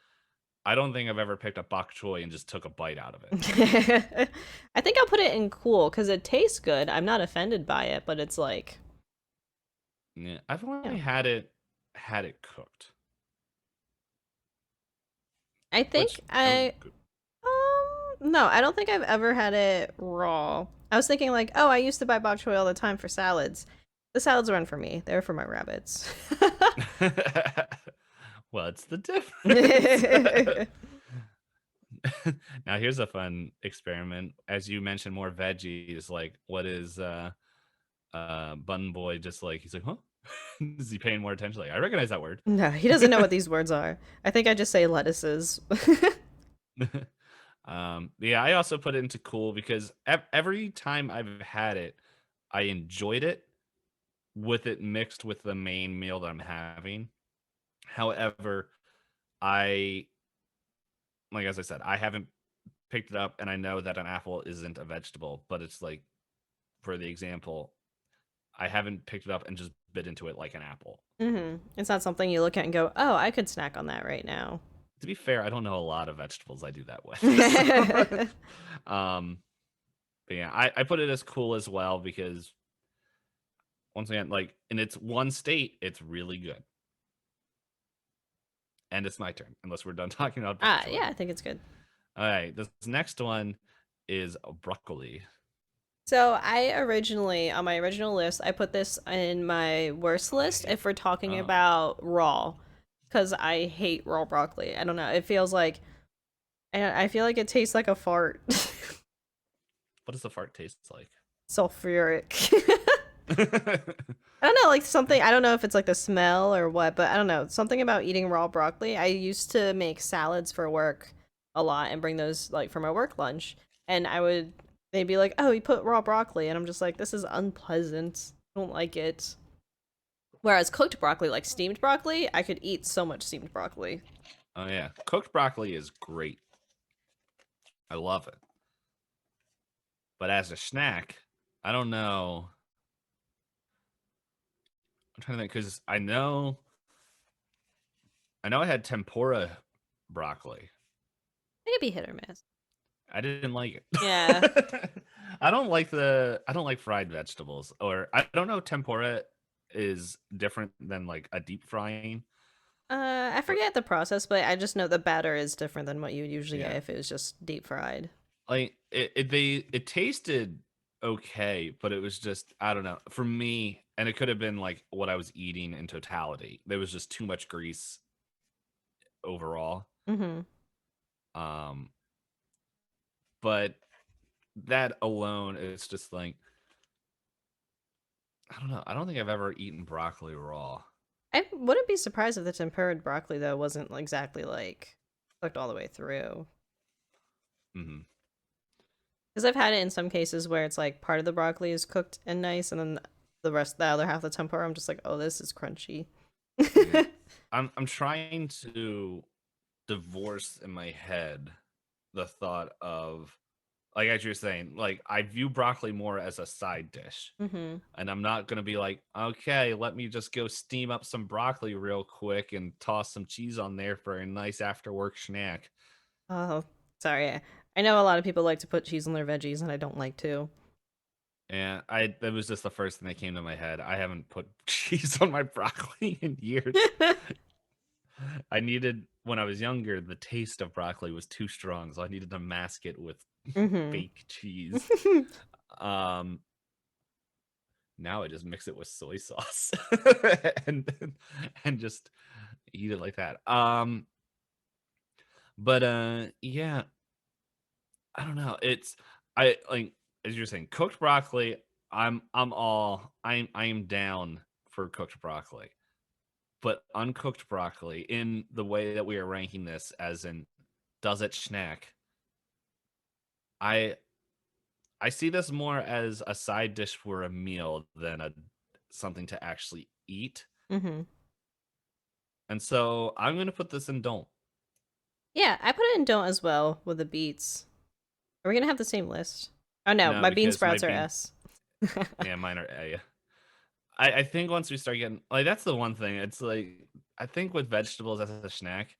I don't think I've ever picked up bok choy and just took a bite out of it. I think I'll put it in cool because it tastes good. I'm not offended by it, but it's like, Yeah, I've yeah. only had it cooked, I which think it was I good. no, I don't think I've ever had it raw. I was thinking like, oh, I used to buy bok choy all the time for salads. The salads weren't for me; they're for my rabbits. What's the difference? Now here's a fun experiment. As you mentioned, more veggies. Like, what is Bun Boy just like? He's like, huh? Is he paying more attention? Like, I recognize that word. No, he doesn't know what these words are. I think I just say lettuces. Yeah, I also put it into cool because every time I've had it, I enjoyed it with it mixed with the main meal that I'm having. However, I like as I said, I haven't picked it up, and I know that an apple isn't a vegetable, but it's like for the example, I haven't picked it up and just bit into it like an apple. It's not something you look at and go, "Oh, I could snack on that right now." To be fair, I don't know a lot of vegetables I do that with. So, um, but yeah, I put it as cool as well because once again, like in its one state, it's really good. And it's my turn, unless we're done talking about bok choy. Yeah, I think it's good. All right, this next one is broccoli. So I originally, on my original list, I put this in my worst list if we're talking Uh, about raw, because I hate raw broccoli. I don't know. It feels like And I feel like it tastes like a fart. What does the fart taste like? Sulfuric. I don't know, like something, I don't know if it's like the smell or what, but I don't know. Something about eating raw broccoli. I used to make salads for work a lot and bring those like for my work lunch. And they'd be like, oh, you put raw broccoli. And I'm just like, this is unpleasant. I don't like it. Whereas cooked broccoli, like steamed broccoli, I could eat so much steamed broccoli. Oh yeah, cooked broccoli is great. I love it. But as a snack, I don't know. I'm trying to think because I know I had tempura broccoli. It could be hit or miss. I didn't like Yeah. it. I don't like fried vegetables, or I don't know if tempura is different than like a deep frying. I But forget the process, but I just know the batter is different than what you would usually get yeah, if it was just deep fried. like it tasted okay, but it was just I don't know for me, and it could have been like what I was eating in totality. There was just too much grease overall. Mm-hmm. Um, but that alone is just like I don't know. I don't think I've ever eaten broccoli raw. I wouldn't be surprised if the tempered broccoli though wasn't exactly like cooked all the way through. Hmm. Because I've had it in some cases where it's like part of the broccoli is cooked and nice, and then the other half of the tempura, I'm just like, oh, this is crunchy. Yeah, I'm trying to divorce in my head the thought of like as you're saying, like I view broccoli more as a side dish. Mm-hmm. And I'm not gonna be like, okay, let me just go steam up some broccoli real quick and toss some cheese on there for a nice after work snack. Oh, sorry. I know a lot of people like to put cheese on their veggies, and I don't like to. And that was just the first thing that came to my head. I haven't put cheese on my broccoli in years. I needed when I was younger, the taste of broccoli was too strong, so I needed to mask it with Mm-hmm. fake cheese. Um, now I just mix it with soy sauce and and just eat it like that. But yeah, I don't know. I like as you're saying, cooked broccoli. I am down for cooked broccoli. But uncooked broccoli in the way that we are ranking this as in does it snack? I I see this more as a side dish for a meal than a something to actually eat. Mm-hmm. And so I'm gonna put this in don't. Yeah, I put it in don't as well with the beets. Are we gonna have the same list? Oh no, No, my bean because my sprouts are bean S. yeah, mine are A. I think once we start getting like that's the one thing. It's like I think with vegetables as a snack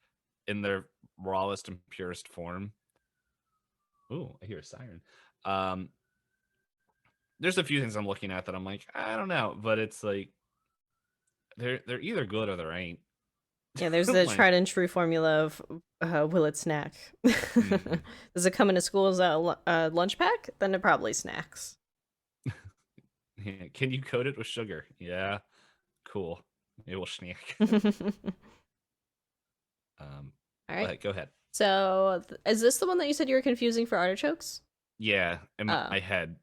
in their rawest and purest form. Ooh, I hear a siren. Um, there's a few things I'm looking at that I'm like, I don't know, but it's like they're either good or they ain't. Yeah, there's the Like, tried and true formula of will it snack? mhm. Does it come in a school as a lunch pack? Then it probably snacks. Yeah, can you coat it with sugar? Yeah, cool. It will snack. All Um, right. go ahead. So, is this the one that you said you were confusing for artichokes? Yeah, in Uh, my head,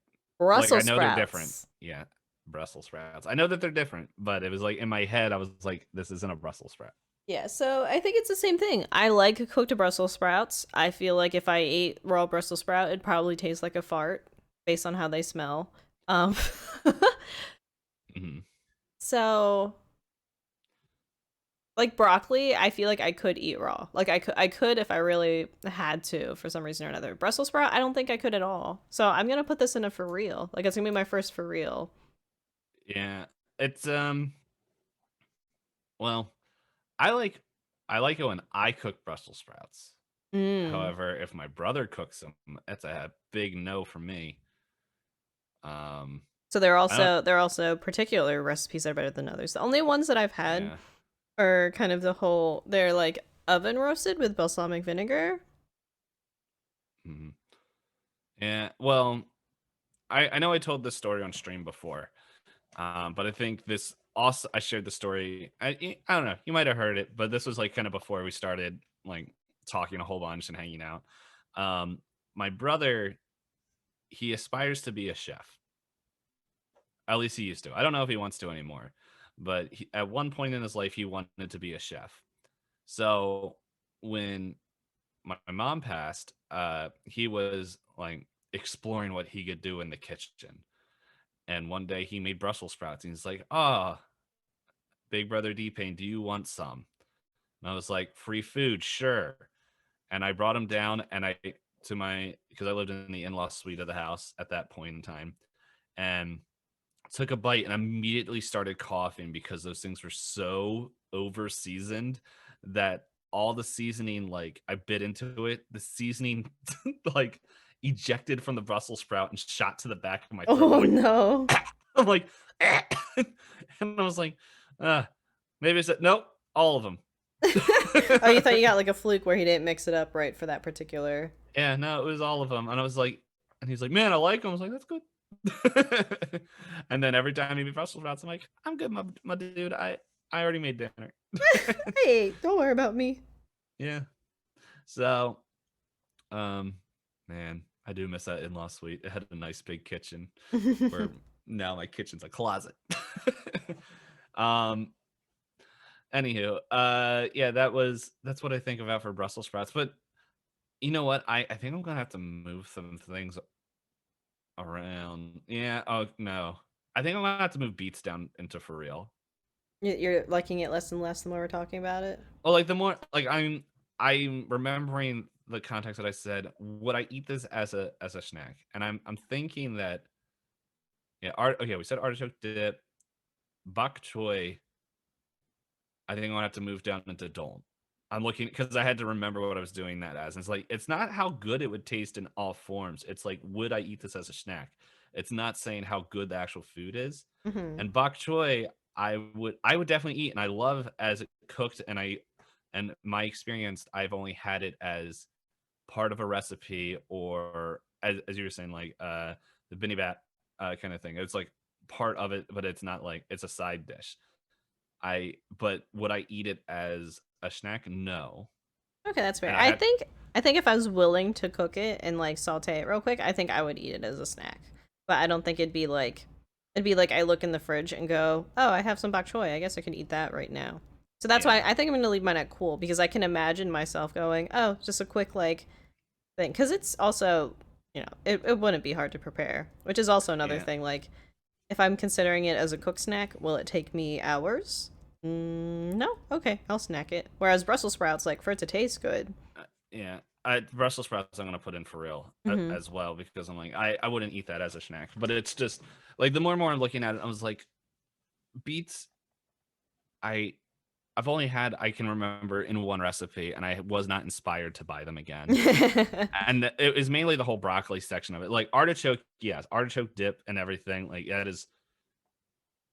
like I Brussels know they're different. sprouts. Yeah, Brussels sprouts. I know that they're different, but it was like in my head, I was like, this isn't a Brussels sprout. Yeah, so I think it's the same thing. I like cooked Brussels sprouts. I feel like if I ate raw Brussels sprout, it'd probably taste like a fart based on how they smell. Um, Hmm. so like broccoli, I feel like I could eat raw. Like I could if I really had to for some reason or another. Brussels sprout, I don't think I could at all. So I'm gonna put this in a for real. Like it's gonna be my first for real. Yeah, it's well, I like I like it when I cook Brussels sprouts. Mm. However, if my brother cooks them, that's a big no for me. Um, So I don't. there are also particular recipes that are better than others. The only ones that I've had Yeah. are kind of they're like oven roasted with balsamic vinegar. Mhm. Yeah. Well, I know I told this story on stream before, but I think this also I shared the story. I don't know. You might have heard it, but this was like kind of before we started like talking a whole bunch and hanging out. My brother, he aspires to be a chef. At least he used to. I don't know if he wants to anymore, but at one point in his life, he wanted to be a chef. So when my mom passed, he was like exploring what he could do in the kitchen. And one day he made Brussels sprouts. And he's like, "Oh, big brother DPayne, do you want some?" And I was like, "Free food, sure." And I brought him down, and because I lived in the in-law suite of the house at that point in time, and took a bite and immediately started coughing because those things were so over seasoned that all the seasoning, like I bit into it, the seasoning like ejected from the Brussels sprout and shot to the back of my throat. Oh no. I'm like, and I was like, maybe it's nope, all of them. Oh, you thought you got like a fluke where he didn't mix it up right for that particular. Yeah, no, it was all of them. And I was like, and he's like, "Man, I like them." I was like, "That's good." And then every time he made Brussels sprouts, I'm like, "I'm good, my dude. I already made dinner." Hey, don't worry about me. Yeah. So, man, I do miss that in-law suite. It had a nice big kitchen where now my kitchen's a closet. um, Anywho, yeah, that's what I think about for Brussels sprouts. But you know what? I think I'm gonna have to move some things around. Yeah. Oh no. I think I'm gonna have to move beets down into for real. You're liking it less and less the more we're talking about it. Well, like the more like I'm remembering the context that I said, would I eat this as a snack? And I'm thinking that yeah, okay, we said artichoke dip, bok choy. I think I'm gonna have to move down into Dolm. I'm looking because I had to remember what I was doing that as. And it's like it's not how good it would taste in all forms. It's like would I eat this as a snack? It's not saying how good the actual food is. Mm-hmm. And bok choy, I would definitely eat, and I love as it cooked. And my experience, I've only had it as part of a recipe, or as you were saying, like the Binny Bat kind of thing. It's like part of it, but it's not like it's a side dish. But would I eat it as a snack? No. Okay, that's fair. And I think if I was willing to cook it and like saute it real quick, I think I would eat it as a snack. But I don't think it'd be like I look in the fridge and go, "Oh, I have some bok choy. I guess I can eat that right now." So that's why yeah, I think I'm gonna leave mine at cool because I can imagine myself going, "Oh, just a quick like thing," because it's also it wouldn't be hard to prepare, which is also another yeah, thing. Like if I'm considering it as a cook snack, will it take me hours? No. Okay, I'll snack it. Whereas Brussels sprouts, like for it to taste good. yeah. Brussels sprouts I'm gonna put in for real Hmm. as well because I'm like I wouldn't eat that as a snack, but it's just like the more and more I'm looking at it, I was like beets. I I've only had I can remember in one recipe, and I was not inspired to buy them again. And it was mainly the whole broccoli section of it. Like artichoke, yes, artichoke dip and everything. Like that is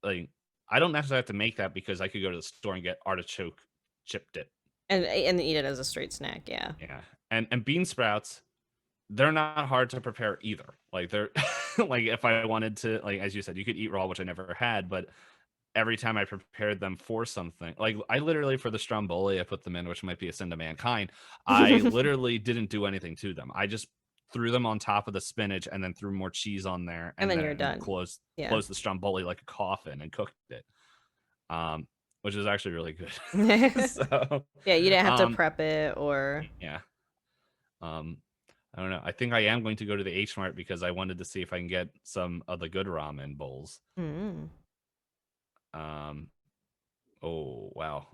like I don't necessarily have to make that because I could go to the store and get artichoke chip dip. and eat it as a straight snack. Yeah. Yeah. And bean sprouts, they're not hard to prepare either. Like they're like if I wanted to, like as you said, you could eat raw, which I never had, but every time I prepared them for something, like I literally for the stromboli I put them in, which might be a sin to mankind. I literally didn't do anything to them. I just threw them on top of the spinach and then threw more cheese on there And and then you're then done. Yeah. closed the stromboli like a coffin and cooked it. Um, which is actually really good. So Yeah, you didn't have to um prep it or. yeah. Um I don't know. I think I am going to go to the H Mart because I wanted to see if I can get some of the good ramen bowls. Mm. Um, oh wow.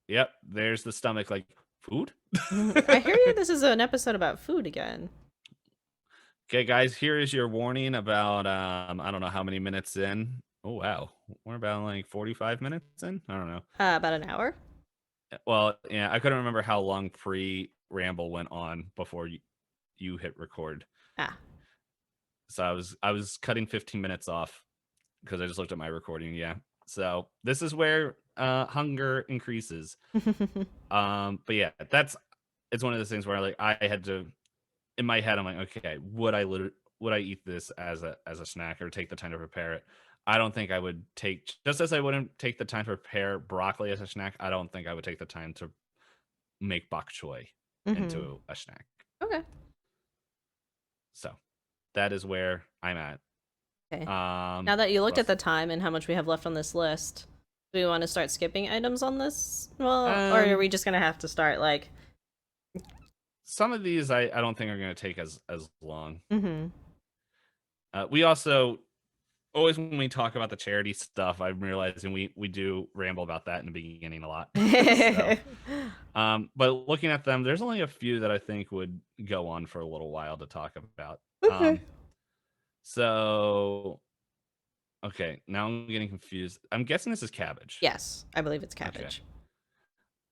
Yep, there's the stomach like food. I hear you. This is an episode about food again. Okay, guys, here is your warning about I don't know how many minutes in. Oh wow. We're about like 45 minutes in. I don't know. About an hour. Well, yeah, I couldn't remember how long pre-ramble went on before you hit record. Ah. So I was cutting 15 minutes off because I just looked at my recording. Yeah. So this is where hunger increases. But yeah, it's one of those things where like I had to in my head I'm like, okay, would I eat this as a snack or take the time to prepare it? I don't think I would take just as I wouldn't take the time to prepare broccoli as a snack. I don't think I would take the time to make bok choy. into a snack. Okay. So that is where I'm at. Okay. Now that you looked Plus, at the time and how much we have left on this list, do we want to start skipping items on this? Well, or are we just gonna have to start like? Some of these I don't think are going to take as long. Mm-hmm. We also always, when we talk about the charity stuff, I'm realizing we do ramble about that in the beginning a lot. So, but looking at them, there's only a few that I think would go on for a little while to talk about. Okay. So, okay, now I'm getting confused. I'm guessing this is cabbage. Yes, I believe it's cabbage. Okay.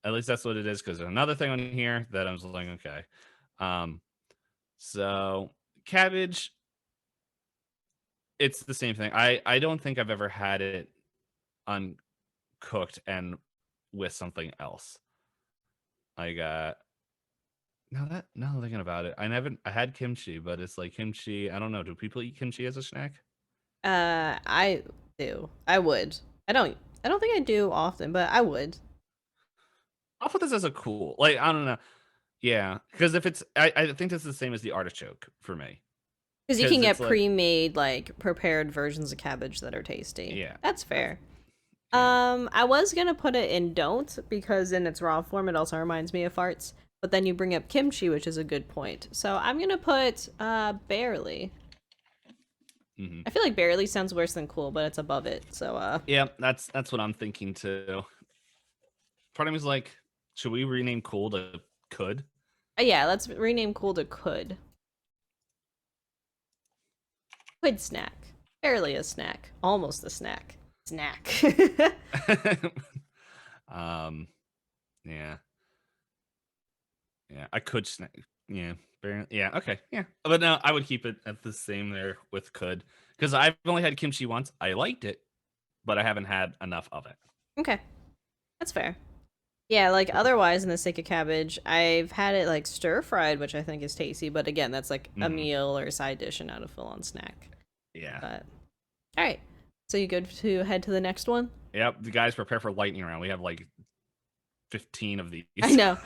At least that's what it is, because there's another thing on here that I was like, okay. So cabbage, it's the same thing. I don't think I've ever had it uncooked and with something else. Like now thinking about it, I had kimchi, but it's like kimchi. I don't know. Do people eat kimchi as a snack? I do. I would. I don't think I do often, but I would. I'll put this as a cool. Like, I don't know. Yeah, because if it's, I think this is the same as the artichoke for me. Because you can get like, pre-made, like prepared versions of cabbage that are tasty. Yeah, that's fair. I was gonna put it in don't, because in its raw form it also reminds me of farts. But then you bring up kimchi, which is a good point. So I'm gonna put barely. Mm-hmm. I feel like barely sounds worse than cool, but it's above it. So yeah, that's what I'm thinking too. Part of me is like, should we rename cool to could? Yeah, let's rename cool to could. Could snack. Barely a snack. Almost a snack. Snack. Yeah. Yeah, I could snack. Yeah, yeah, okay, yeah. But no, I would keep it at the same there with could, because I've only had kimchi once. I liked it, but I haven't had enough of it. Okay, that's fair. Yeah, like otherwise in the sake of cabbage, I've had it like stir fried, which I think is tasty. But again, that's like a meal or a side dish and not a full on snack. Yeah. But all right, so you good to head to the next one? Yep. The guys prepare for lightning round. We have like 15 of these. I know.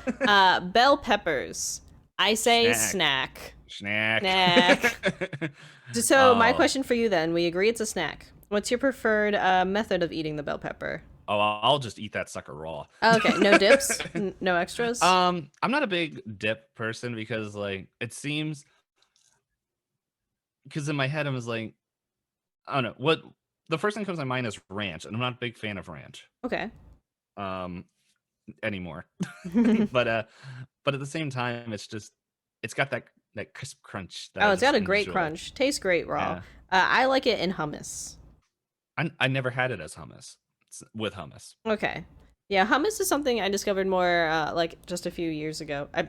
Bell peppers. I say snack. So my question for you then, we agree it's a snack. What's your preferred method of eating the bell pepper? Oh, I'll just eat that sucker raw. Okay, no dips, no extras. I'm not a big dip person, because like it seems, because in my head I was like, I don't know what the first thing comes to my mind is ranch, and I'm not a big fan of ranch. Okay. Anymore, but at the same time, it's got that crisp crunch. Oh, it's got a great crunch. Tastes great raw. Yeah. I like it in hummus. I never had it as hummus. With hummus. Okay. Yeah, hummus is something I discovered more like just a few years ago. I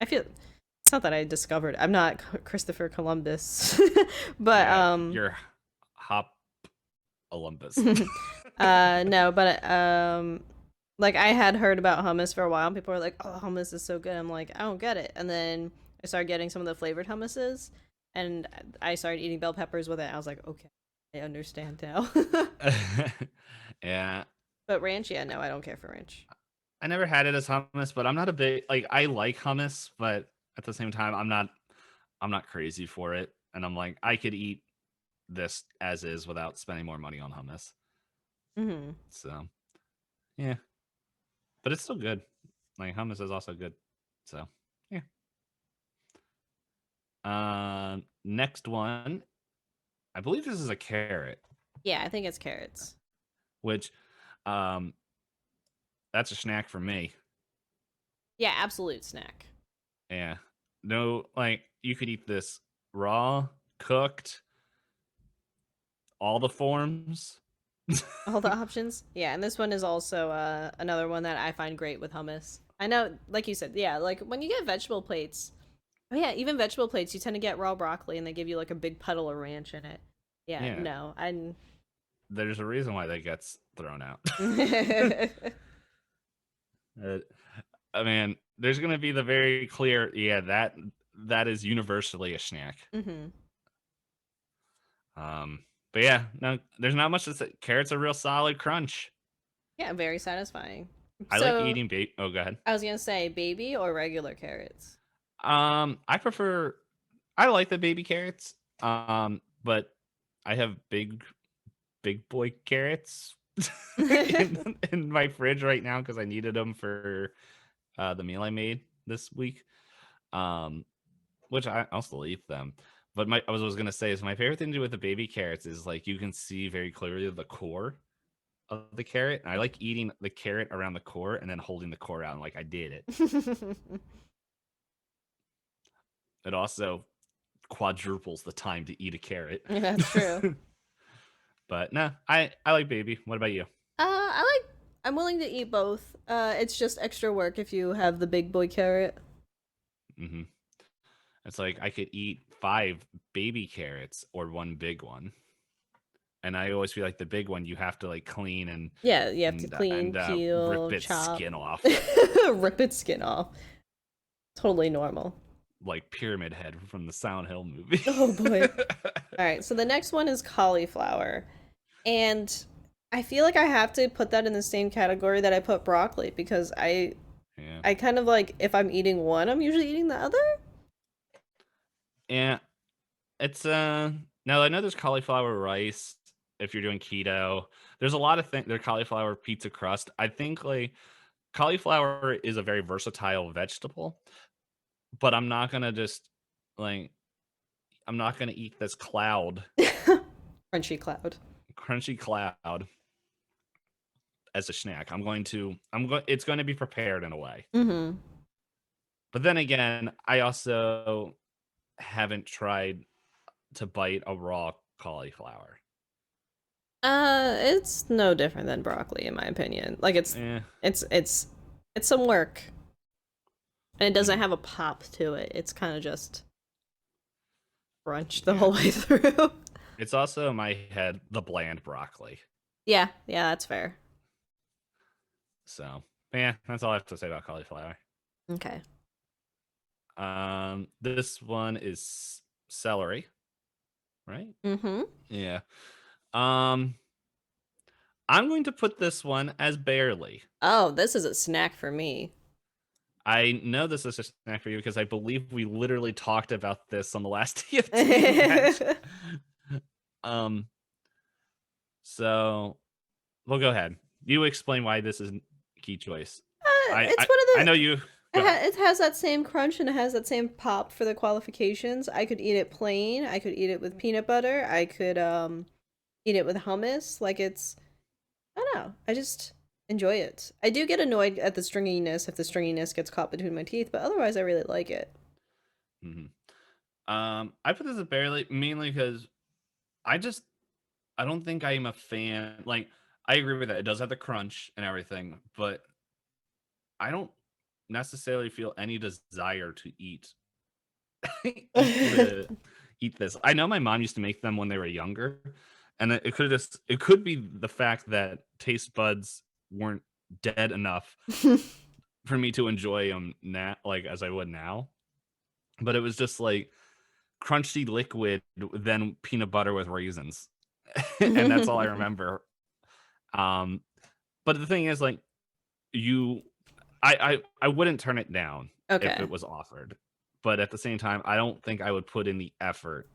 feel it's not that I discovered. I'm not Christopher Columbus, but you're Hoppocalypse. No, but like I had heard about hummus for a while, and people were like, "Oh, hummus is so good." I'm like, I don't get it. And then I started getting some of the flavored hummuses, and I started eating bell peppers with it. I was like, okay, I understand now. Yeah. But ranch, yeah, no, I don't care for ranch. I never had it as hummus, but I'm not a big, like, I like hummus, but at the same time, I'm not crazy for it. And I'm like, I could eat this as is without spending more money on hummus. Mm-hmm. So, yeah. But it's still good. Like, hummus is also good. So, yeah. Next one, I believe this is a carrot. Yeah, I think it's carrots. Which, that's a snack for me. Yeah, absolute snack. Yeah. No, like, you could eat this raw, cooked, all the forms. All the options. Yeah, and this one is also another one that I find great with hummus. I know, like you said, yeah, like when you get vegetable plates, oh yeah, even vegetable plates, you tend to get raw broccoli and they give you like a big puddle of ranch in it. Yeah. No, there's a reason why that gets thrown out. I mean, there's going to be the very clear, that is universally a snack. Mm-hmm. But yeah, no, there's not much to say. Carrots are real solid crunch. Yeah, very satisfying. I like So eating Oh, go ahead. I was gonna say baby or regular carrots. I prefer. I like the baby carrots. But I have big boy carrots in my fridge right now because I needed them for the meal I made this week. Um, which I'll still eat them. But I was gonna say is my favorite thing to do with the baby carrots is like you can see very clearly the core of the carrot. And I like eating the carrot around the core and then holding the core out and like I did it. It also quadruples the time to eat a carrot. That's true. But no, I like baby. What about you? I'm willing to eat both. It's just extra work if you have the big boy carrot. Hmm. It's like I could eat 5 baby carrots or one big one. And I always feel like the big one you have to like clean Yeah, you have to and clean, peel, rip its chop, skin off, rip its skin off. Totally normal. like Pyramid Head from the Silent Hill movie. Oh boy. All right, so the next one is cauliflower. And I feel like I have to put that in the same category that I put broccoli because Yeah, I kind of like if I'm eating one, I'm usually eating the other. yeah. It's now I know there's cauliflower rice if you're doing keto. There's a lot of things. There's cauliflower pizza crust. I think like cauliflower is a very versatile vegetable, but I'm not gonna just like I'm not gonna eat this Crunchy cloud. crunchy cloud as a snack. It's going to be prepared in a way. Mm-hmm. But then again, I also haven't tried to bite a raw cauliflower. It's no different than broccoli in my opinion. Like Eh. it's it's some work. And it doesn't Mhm. have a pop to it. It's kind of just brunch the Yeah. whole way through. It's also in my head the bland broccoli. Yeah, yeah, that's fair. So yeah, that's all I have to say about cauliflower. Okay. This one is celery, right? Mm-hmm. Yeah. Um, I'm going to put this one as barely. Oh, this is a snack for me. I know this is a snack for you because I believe we literally talked about this on the last TFT match. Um, so we'll go ahead. You explain why this is key choice. It's one of I know you. Go ahead. it has that same crunch and it has that same pop for the qualifications. I could eat it plain. I could eat it with peanut butter. I could eat it with hummus. Like it's I don't know. I just enjoy it. I do get annoyed at the stringiness if the stringiness gets caught between my teeth, but otherwise I really like it. Mm-hmm. I put this as barely mainly because I just I don't think I am a fan. Like I agree with that. It does have the crunch and everything, but I don't necessarily feel any desire to eat this. I know my mom used to make them when they were younger, and it could be the fact that taste buds weren't dead enough for me to enjoy them now, like as I would now. But it was just like crunchy liquid, then peanut butter with raisins, and that's all I remember. Um, but the thing is, like you, I wouldn't turn it down if Okay. it was offered, but at the same time, I don't think I would put in the effort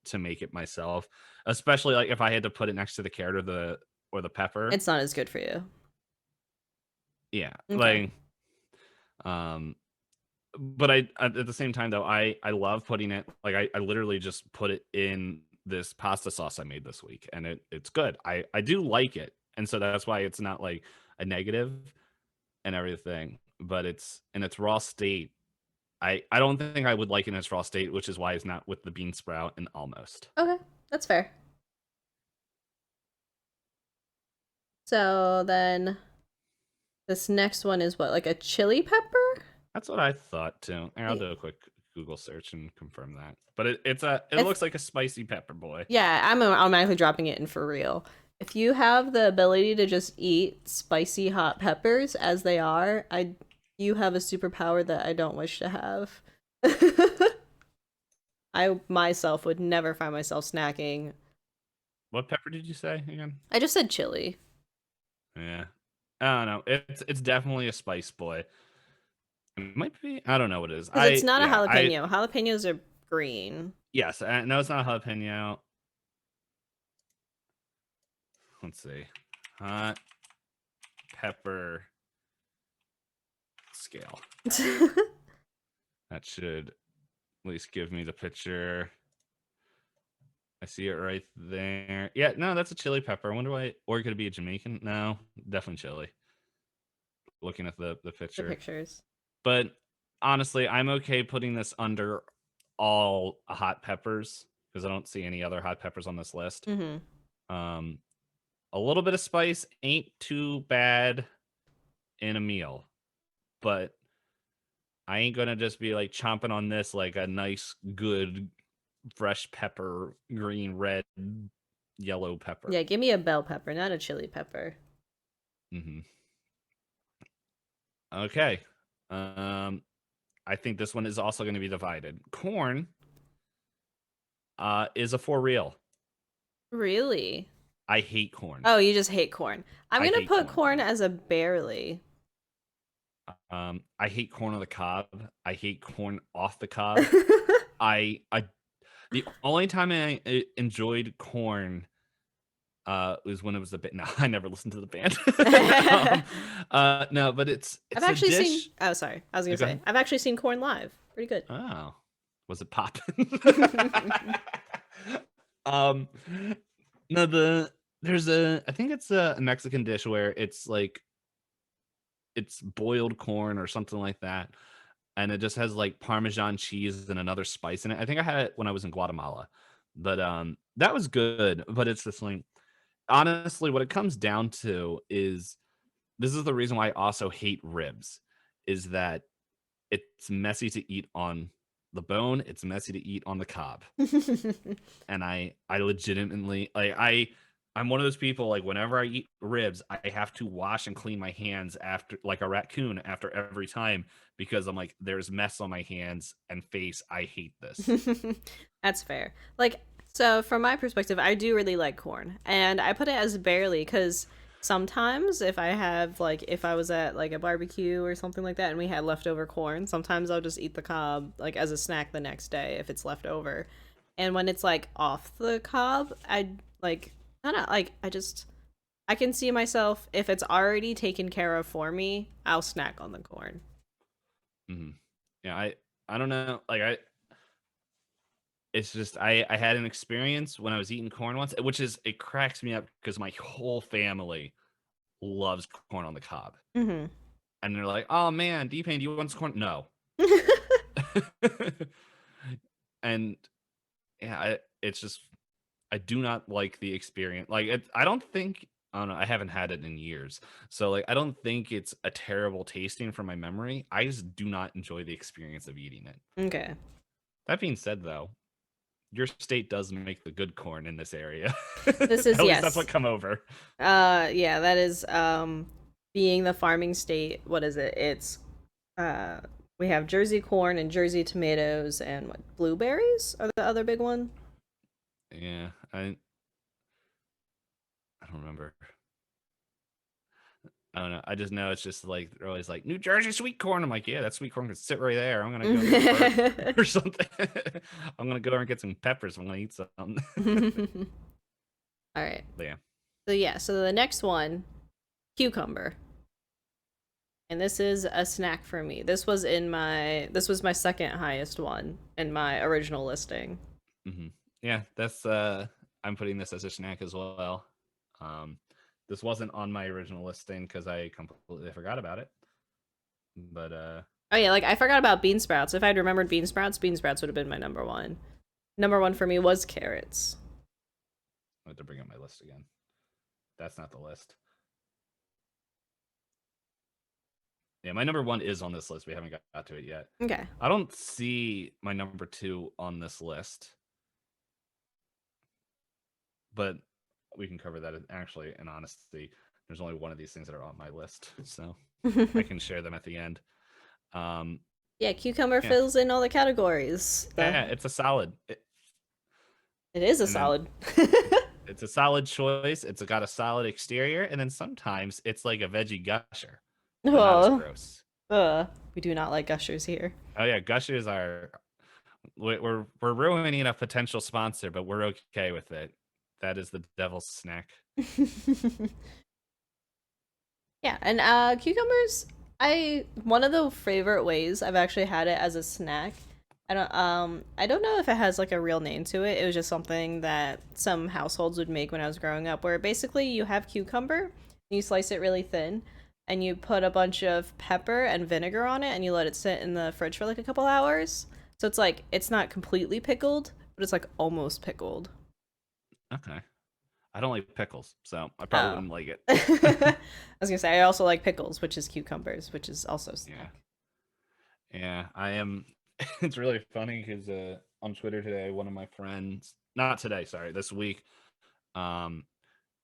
to make it myself, especially like if I had to put it next to the carrot or the pepper. It's not as good for you. Yeah, Okay. like um but I at the same time though I love putting it like I literally just put it in this pasta sauce I made this week and it's good. I do like it. And so that's why it's not like a negative and everything, but it's in its raw state. I don't think I would like it in its raw state, which is why it's not with the bean sprout and almost. Okay. That's fair. So then this next one is what, like a chili pepper? That's what I thought too. And I'll Wait, do a quick Google search and confirm that. But it if looks like a spicy pepper boy. yeah, I'm automatically dropping it in for real. If you have the ability to just eat spicy hot peppers as they are, you have a superpower that I don't wish to have. I myself would never find myself snacking. What pepper did you say again? I just said chili. Yeah. I don't know. It's definitely a spice boy. It might be. I don't know what it is. Because it's not a I jalapeno. Jalapenos are green. yes. I know it's not a jalapeno. Let's see. Hot pepper scale. That should at least give me the picture. I see it right there. Yeah, no, that's a chili pepper. I wonder why. Or could it be a Jamaican? No, definitely chili. Looking at the The picture. pictures. But honestly, I'm okay putting this under all hot peppers because I don't see any other hot peppers on this list. Mm-hmm. A little bit of spice ain't too bad in a meal, but I ain't gonna just be like chomping on this like a nice, good, fresh pepper, green, red, yellow pepper. Yeah, give me a bell pepper, not a chili pepper. Mm-hmm. Okay. I think this one is also going to be divided. Corn is a for real. Really? I hate corn. Oh, you just hate corn. I'm I gonna hate put corn, corn yeah. as a barely. I hate corn on the cob. I hate corn off the cob. I the only time I enjoyed corn was when it was a bit. No, I never listened to the band. No, but it's I've a actually dish. seen. Oh, sorry. I was gonna Go say ahead. I've actually seen corn live. Pretty good. Oh, was it popping? No, there's I think it's a Mexican dish where it's like it's boiled corn or something like that, and it just has like Parmesan cheese and another spice in it. I think I had it when I was in Guatemala, but that was good. But it's just like honestly, what it comes down to is this is the reason why I also hate ribs, is that it's messy to eat on the bone. It's messy to eat on the cob. And I legitimately like I'm one of those people like whenever I eat ribs, I have to wash and clean my hands after like a raccoon after every time because I'm like there's mess on my hands and face. I hate this. That's fair. Like, so from my perspective, I do really like corn, and I put it as barely because sometimes if I have like if I was at like a barbecue or something like that and we had leftover corn, sometimes I'll just eat the cob like as a snack the next day if it's left over. And when it's like off the cob, I like I don't know, like I can see myself if it's already taken care of for me, I'll snack on the corn. Mm-hmm. Yeah, I don't know. Like it's just I had an experience when I was eating corn once, which is it cracks me up because my whole family loves corn on the cob. Mm-hmm. And they're like, "Oh man, DPayne, do you want some corn?" No. And yeah, it's just I do not like the experience. Like I don't think I don't know. I haven't had it in years, so like I don't think it's a terrible tasting from my memory. I just do not enjoy the experience of eating it. Okay. That being said, though, your state does make the good corn in this area. This is At least that's yes. what come over. Yeah, that is being the farming state. What is it? It's uh we have Jersey corn and Jersey tomatoes and what blueberries are the other big one. Yeah, I don't remember. I don't know. I just know it's just like they're always like New Jersey sweet corn. I'm like, yeah, that sweet corn can sit right there. I'm gonna go get a burger or something. I'm gonna go there and get some peppers. I'm gonna eat something. All right. But yeah. So yeah, so the next one, cucumber. And this is a snack for me. This was my second highest one in my original listing. Mm-hmm. Yeah, that's I'm putting this as a snack as well. This wasn't on my original listing because I completely forgot about it. But Oh yeah, like I forgot about bean sprouts. If I'd remembered bean sprouts would have been my number one. Number one for me was carrots. I have to bring up my list again. That's not the list. Yeah, my number one is on this list. We haven't got to it yet. Okay. I don't see my number two on this list, but we can cover that. Actually, in honesty, there's only one of these things that are on my list, so I can share them at the end. Yeah, cucumber Yeah. fills in all the categories. Yeah, it's a salad. It is a and then- salad. It's a solid choice. It's got a solid exterior, and then sometimes it's like a veggie gusher, but not as Oh, gross. we do not like gushers here. Oh yeah, gushers are we're ruining a potential sponsor, but we're okay with it. That is the devil's snack. Yeah, and cucumbers, I one of the favorite ways I've actually had it as a snack. I don't know if it has like a real name to it. It was just something that some households would make when I was growing up, where basically you have cucumber, you slice it really thin, and you put a bunch of pepper and vinegar on it, and you let it sit in the fridge for like a couple hours. So it's like it's not completely pickled, but it's like almost pickled. Okay. I don't like pickles, so I probably Oh. wouldn't like it. I was gonna say I also like pickles, which is cucumbers, which is also Yeah. snack. Yeah, I am. It's really funny because on Twitter today, one of my friends, not today, sorry, this week, um,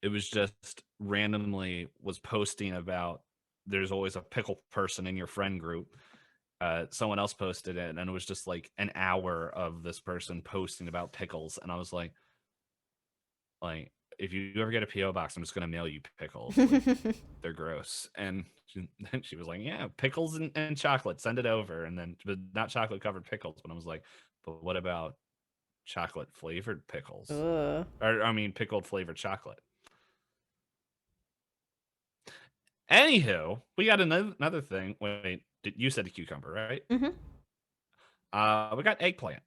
it was just randomly was posting about there's always a pickle person in your friend group. Someone else posted it, and it was just like an hour of this person posting about pickles, and I was like, if you ever get a PO box, I'm just gonna mail you pickles. Like, they're gross. And she was like, yeah, pickles and chocolate, send it over. And then, but not chocolate covered pickles. But I was like, but what about chocolate flavored pickles? Ugh. Or I mean, pickled flavored chocolate. Anywho, we got another thing. Wait, you said a cucumber, right? Mm-hmm. We got eggplant.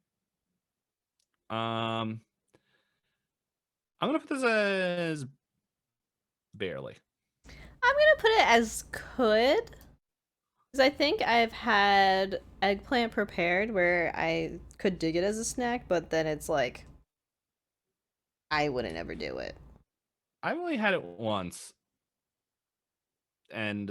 Um, I'm gonna put this as barely. I'm gonna put it as could, because I think I've had eggplant prepared where I could dig it as a snack, but then it's like I wouldn't ever do it. I've only had it once, and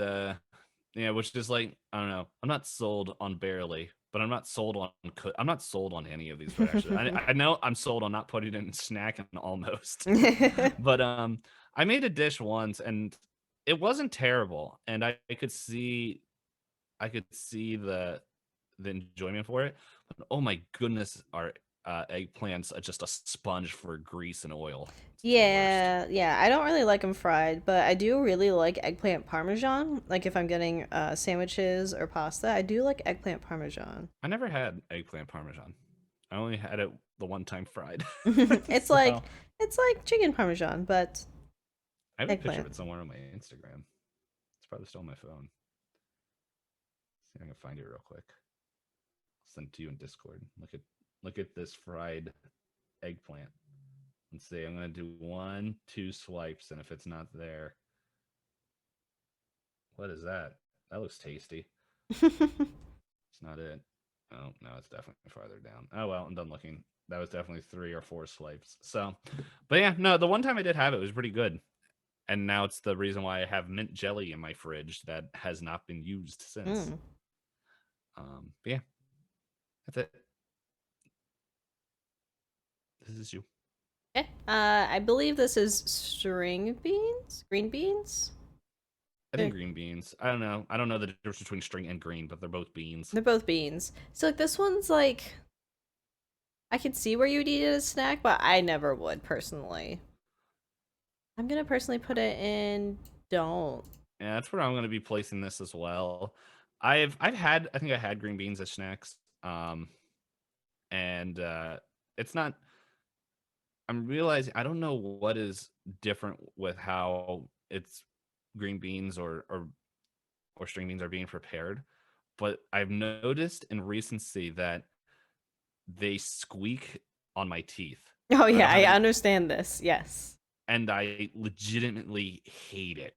yeah, which is like, I don't know. I'm not sold on barely, but I'm not sold on I'm not sold on any of these actually. I know I'm sold on not putting it in snack and almost. But I made a dish once and it wasn't terrible, and I could see the enjoyment for it. But oh my goodness, our eggplants are just a sponge for grease and oil. It's the worst. Yeah, yeah. I don't really like them fried, but I do really like eggplant parmesan. Like if I'm getting sandwiches or pasta, I do like eggplant parmesan. I never had eggplant parmesan. I only had it the one time fried. it's like So it's like chicken parmesan, but I have a picture of eggplant. it somewhere on my Instagram. It's probably still on my phone. See if I can find it real quick. I'll send it to you in Discord. Look at this fried eggplant. Let's see. I'm gonna do 2 swipes, and if it's not there, what is that? That looks tasty. It's not it. Oh no, it's definitely farther down. Oh well, I'm done looking. That was definitely 3 or 4 swipes. So, but yeah, no, the one time I did have it was pretty good. And now it's the reason why I have mint jelly in my fridge that has not been used since. Mm. But yeah, that's it. This is you. Okay. I believe this is string beans, green beans. I They're, think green beans. I don't know. I don't know the difference between string and green, but they're both beans. they're both beans. So like this one's like I can see where you'd eat it as a snack, but I never would personally. I'm gonna personally put it in don't. Yeah, that's where I'm going to be placing this as well. I think I had green beans as snacks. And it's not. I'm realizing I don't know what is different with how it's green beans or string beans are being prepared, but I've noticed in recency that they squeak on my teeth. Oh I yeah, don't have I any, understand this. Yes. and I legitimately hate it.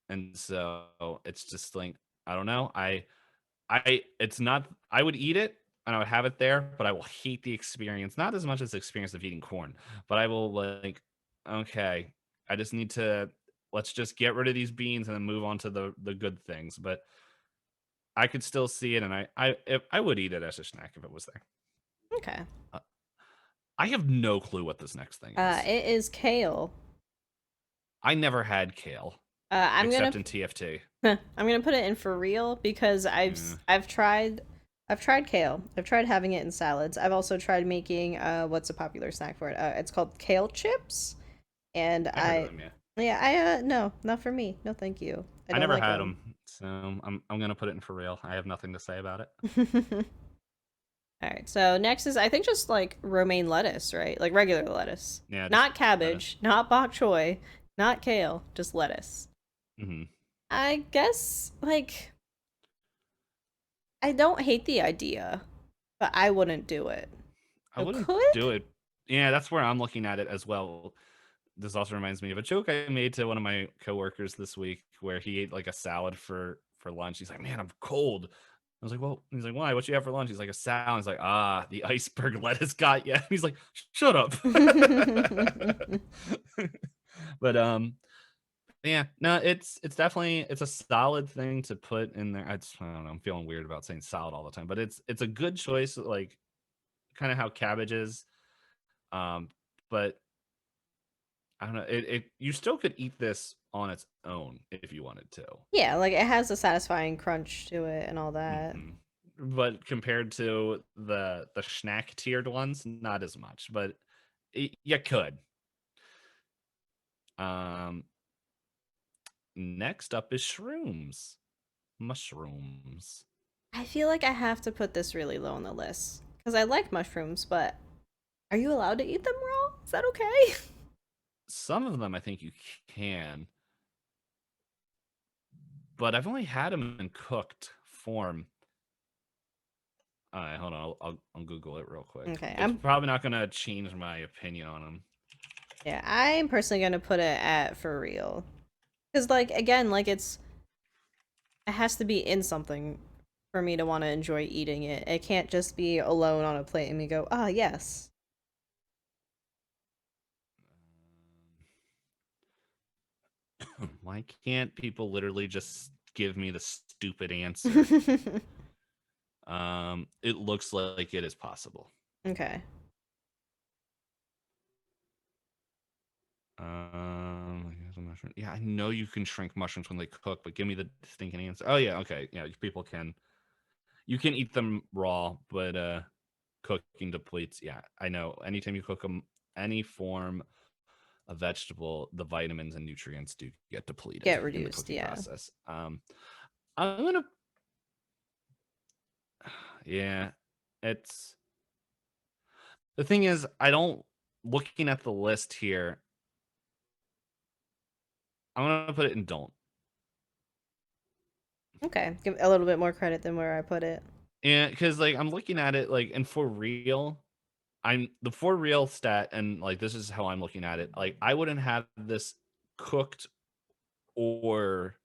And so it's just like, I don't know. It's not. I would eat it and I would have it there, but I will hate the experience. Not as much as the experience of eating corn, but I will like. Okay, I just need to. Let's just get rid of these beans and then move on to the good things. But I could still see it, and I would eat it as a snack if it was there. Okay. Uh, I have no clue what this next thing is. It is kale. I never had kale I'm gonna except in TFT. I'm gonna put it in for real because Yeah. I've tried I've tried kale. I've tried having it in salads. I've also tried making what's a popular snack for it? It's called kale chips. And I heard of them, yeah. yeah, I no, not for me. No, thank you. I I don't never like had them. them, so I'm gonna put it in for real. I have nothing to say about it. All right. So next is I think just like romaine lettuce, right? Like regular lettuce. Yeah, just Not lettuce. cabbage, not bok choy, not kale, just lettuce. Hmm. I guess like I don't hate the idea, but I wouldn't do it. I You wouldn't could? do it. Yeah, that's where I'm looking at it as well. This also reminds me of a joke I made to one of my coworkers this week, where he ate like a salad for lunch. He's like, "Man, I'm cold." I was like, "Well," he's like, "Why? What you have for lunch?" He's like, "A salad." He's like, "Ah, the iceberg lettuce got you." He's like, "Shut up." But yeah, no, it's definitely it's a solid thing to put in there. I don't know. I'm feeling weird about saying salad all the time, but it's a good choice. Like kind of how cabbage is. Um, but I don't know. It you still could eat this on its own if you wanted to. Yeah, like it has a satisfying crunch to it and all that. Hmm. But compared to the snack tiered ones, not as much. But you could. Um, next up is shrooms, mushrooms. I feel like I have to put this really low on the list because I like mushrooms, but are you allowed to eat them raw? Is that okay? Some of them I think you can, but I've only had them in cooked form. All right, hold on. I'll Google it real quick. Okay, It's probably not gonna change my opinion on them. yeah, I'm personally gonna put it at for real. Cause like again, like it has to be in something for me to want to enjoy eating it. It can't just be alone on a plate and me go, ah, yes. Why can't people literally just give me the stupid answer? It looks like it is possible. Okay. Yeah, I know you can shrink mushrooms when they cook, but give me the stinking answer. Oh yeah, okay, yeah, people can. You can eat them raw, but cooking depletes. Yeah, I know. Anytime you cook them, any form of vegetable, the vitamins and nutrients do get depleted Get in the reduced, cooking yeah. process. I'm gonna. Yeah, it's the thing is, I don't. Looking at the list here, I'm gonna put it in don't. Okay. Give a little bit more credit than where I put it. Yeah, because like I'm looking at it like, and for real, I'm the for real stat, and like this is how I'm looking at it. Like I wouldn't have this cooked or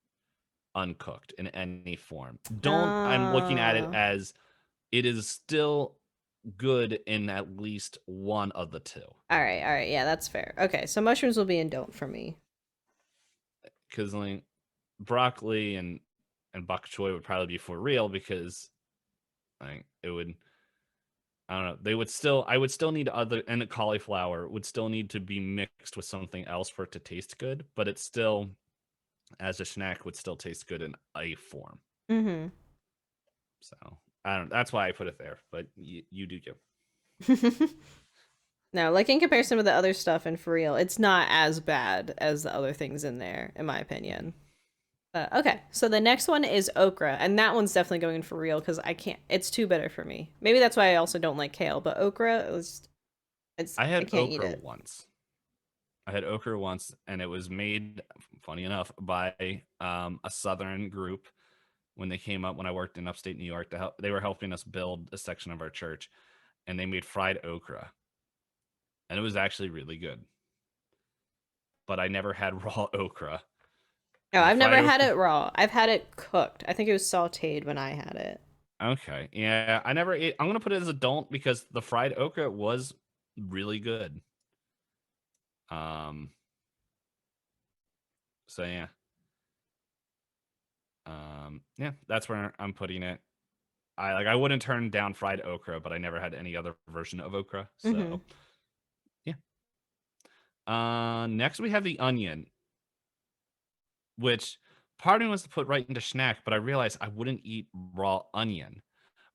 uncooked in any form. Don't I'm looking at it Oh. as it is still good in at least one of the two. All right, yeah, that's fair. Okay, so mushrooms will be in don't for me. Because like broccoli and bok choy would probably be for real because like it would I don't know. They would still I would still need other and cauliflower would still need to be mixed with something else for it to taste good, but it still as a snack would still taste good in a form. Mm-hmm. So I don't. That's why I put it there. But you do you. No, like in comparison with the other stuff and for real, it's not as bad as the other things in there, in my opinion. Okay, so the next one is okra, and that one's definitely going for real because I can't. It's too bitter for me. Maybe that's why I also don't like kale. But okra, I I had can't eat okra it. once. I had okra once, and it was made, funny enough, by a southern group when they came up when I worked in upstate New York. To help, they were helping us build a section of our church, and they made fried okra, and it was actually really good. But I never had raw okra, No, and the I've never fried had okra. it raw. I've had it cooked. I think it was sautéed when I had it. Okay, yeah, I never ate. I'm gonna put it as a don't because the fried okra was really good. Um, so yeah. Yeah, that's where I'm putting it. I wouldn't turn down fried okra, but I never had any other version of okra. Mm-hmm. So yeah. Next we have the onion, which part of me was to put right into snack, but I realized I wouldn't eat raw onion.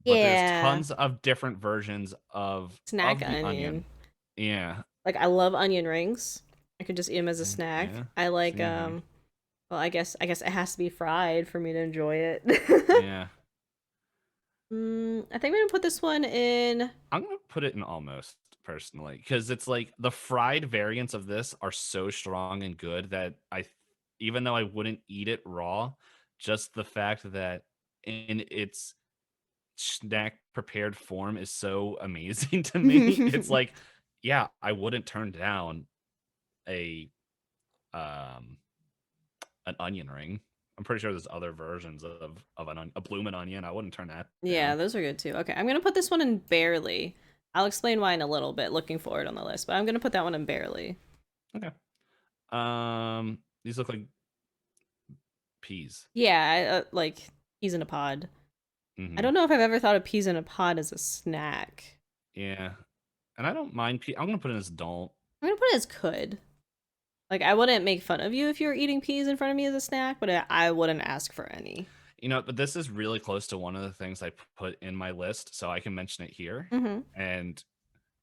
but there's Yeah. tons of different versions Snack of the onion. onion. Yeah. Like I love onion rings. I could just eat them as a snack. Yeah. I like Same here. well, I guess it has to be fried for me to enjoy it. Yeah. I think I'm gonna put this one in. I'm gonna put it in almost personally because it's like the fried variants of this are so strong and good that even though I wouldn't eat it raw, just the fact that in its snack prepared form is so amazing to me. It's like, yeah, I wouldn't turn down a um an onion ring. I'm pretty sure there's other versions of a bloomin' onion. I wouldn't turn that Yeah, down. those are good too. Okay, I'm gonna put this one in barely. I'll explain why in a little bit, looking forward on the list, but I'm gonna put that one in barely. Okay. These look like peas. Yeah, like peas in a pod. I Hmm. don't know if I've ever thought of peas in a pod as a snack. Yeah, and I don't mind pea. I'm gonna put it as don't. I'm gonna put it as could. Like I wouldn't make fun of you if you were eating peas in front of me as a snack, but I wouldn't ask for any. But this is really close to one of the things I put in my list, so I can mention it here. Mm-hmm. And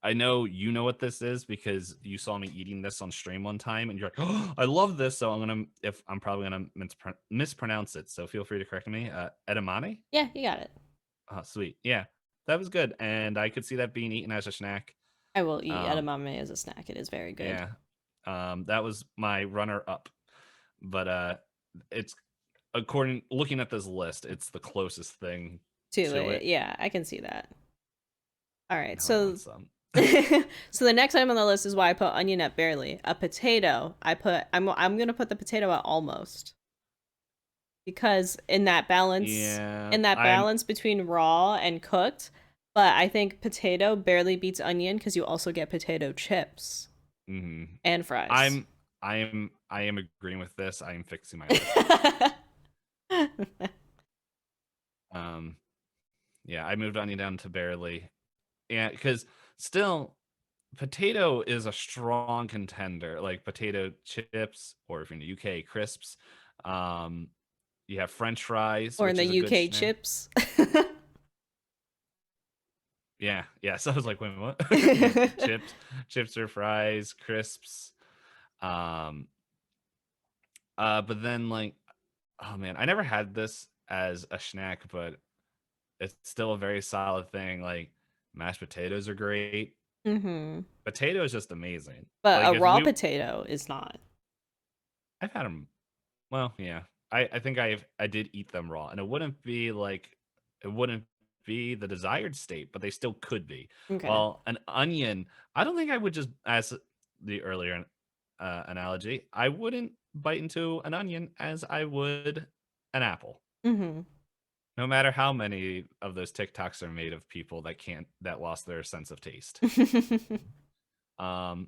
I know you know what this is because you saw me eating this on stream one time, and you're like, "Oh, I love this." So I'm probably gonna mispronounce it. So feel free to correct me. Edamame. Yeah, you got it. Oh, sweet. Yeah, that was good, and I could see that being eaten as a snack. I will eat Um, edamame as a snack. It is very good. yeah, that was my runner up, but it's looking at this list, it's the closest thing To to it. it. Yeah, I can see that. All right, Now I so want some. so the next item on the list is why I put onion at barely. A potato. I'm gonna put the potato at almost because Yeah, in that balance between raw and cooked. But I think potato barely beats onion because you also get potato chips mhm. and fries. I'm I am agreeing with this. I am fixing my list. Um, yeah, I moved onion down to barely, and because still potato is a strong contender, like potato chips, or if you're in the UK, crisps. Um, you have French fries, Or in which the is a good UK, snack. chips. Yeah, yeah. So I was like, wait, what? Chips or fries, crisps. Um, but then like, oh man, I never had this as a snack, but it's still a very solid thing. Like mashed potatoes are great. hmm Potato is just amazing. But Like a if raw we, potato is not. I've had them. Well, yeah. I think I did eat them raw, and it wouldn't be the desired state, but they still could be. Okay. Well, an onion, I don't think I would just, as the earlier analogy, I wouldn't bite into an onion as I would an apple. hmm No matter how many of those TikToks are made of people that lost their sense of taste. Um,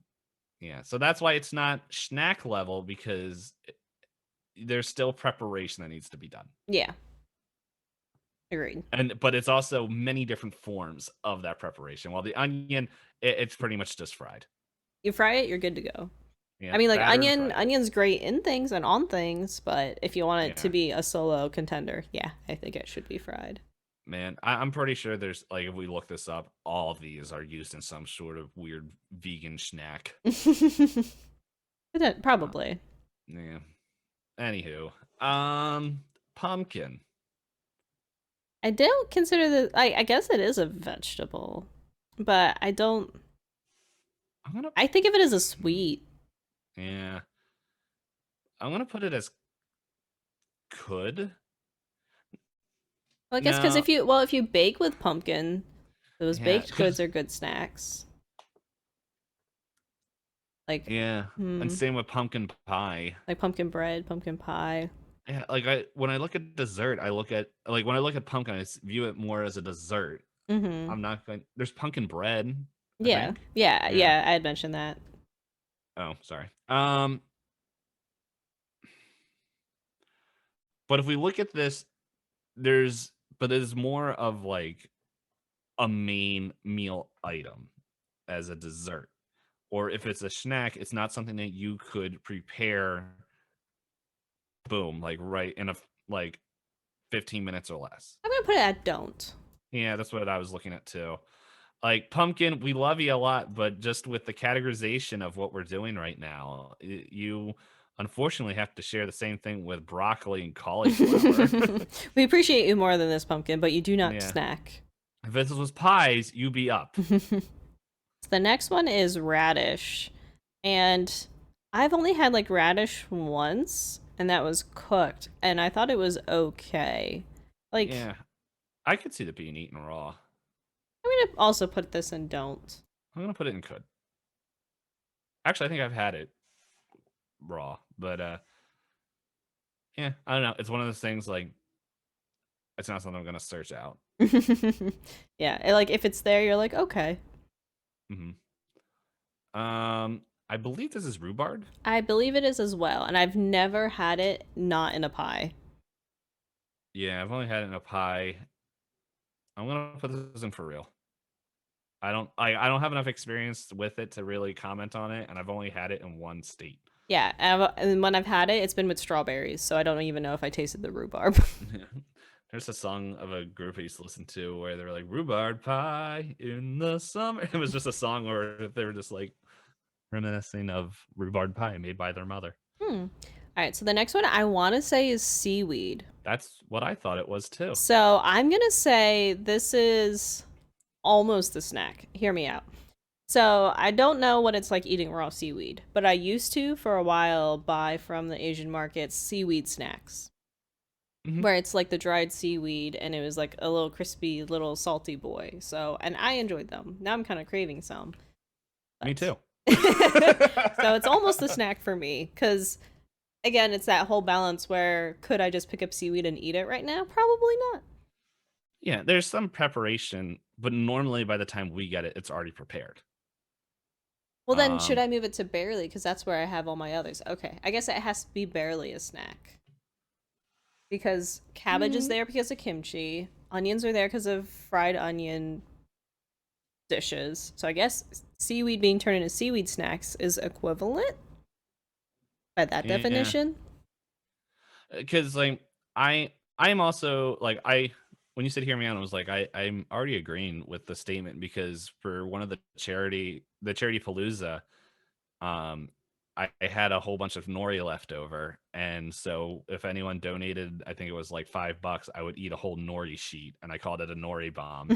yeah, so that's why it's not snack level because there's still preparation that needs to be done. Yeah, agreed. But it's also many different forms of that preparation. While the onion, it's pretty much just fried. You fry it, you're good to go. I Yeah, mean, like batter and fried. onion's great in things and on things, but if you want it to Yeah, be a solo contender, yeah, I think it should be fried. man, I'm pretty sure there's like if we look this up, all of these are used in some sort of weird vegan snack. Uh, Probably. yeah. Anywho, pumpkin. I don't consider I guess it is a vegetable, but I don't. I'm gonna I think of it as a sweet. yeah. I'm gonna put it as could. Well, I guess because No, if you bake with pumpkin, those yeah, baked goods because are good snacks. Like, yeah, and hmm, same with pumpkin pie. like pumpkin bread, pumpkin pie. Yeah, like when I look at dessert, I look at like when I look at pumpkin, view it more as a dessert. Mm-hmm. I'm not going. There's pumpkin bread, I Yeah, think. yeah, Yeah. yeah. I had mentioned that. Oh, sorry. But if we look at this, but it's more of like a main meal item as a dessert, or if it's a snack, it's not something that you could prepare. Boom, like right in like 15 minutes or less. I'm gonna put it at don't. Yeah, that's what I was looking at too. Like pumpkin, we love you a lot, but just with the categorization of what we're doing right now, you unfortunately have to share the same thing with broccoli and cauliflower. We appreciate you more than this pumpkin, but you do not Yeah. snack. If this was pies, you be up. The next one is radish. And I've only had like radish once, and that was cooked, and I thought it was okay. Like, Yeah. I could see that being eaten raw. I'm gonna also put this in don't. I'm gonna put it in could. Actually, I think I've had it raw, but yeah, I don't know. It's one of those things like it's not something I'm gonna search out. Yeah, like if it's there, you're like, okay. Hmm. I believe this is rhubarb. I believe it is as well, and I've never had it not in a pie. Yeah, I've only had it in a pie. I'm gonna put this in for real. I don't have enough experience with it to really comment on it, and I've only had it in one state. Yeah, and when I've had it, it's been with strawberries, so I don't even know if I tasted the rhubarb. There's a song of a group I used to listen to where they were like rhubarb pie in the summer. It was just a song where they were just like reminiscing of rhubarb pie made by their mother. All right, so the next one I want to say is seaweed. That's what I thought it was too. So I'm gonna say this is almost a snack. Hear me out. So I don't know what it's like eating raw seaweed, but I used to for a while buy from the Asian markets seaweed snacks, Mm-hmm. where it's like the dried seaweed and it was like a little crispy, little salty boy. So, and I enjoyed them. Now I'm kind of craving some. Me too. So it's almost a snack for me because, again, it's that whole balance where could I just pick up seaweed and eat it right now? Probably not. Yeah, there's some preparation, but normally by the time we get it, it's already prepared. Well, then should I move it to barely? Because that's where I have all my others. Okay, I guess it has to be barely a snack. Because cabbage is there because of kimchi, onions are there because of fried onion dishes. So I guess seaweed being turned into seaweed snacks is equivalent by that definition. Because like I'm also like I when you said hear me out, I was like I'm already agreeing with the statement because for one of the charity palooza, um I had a whole bunch of nori left over, and so if anyone donated, I think it was like $5, I would eat a whole nori sheet, and I called it a nori bomb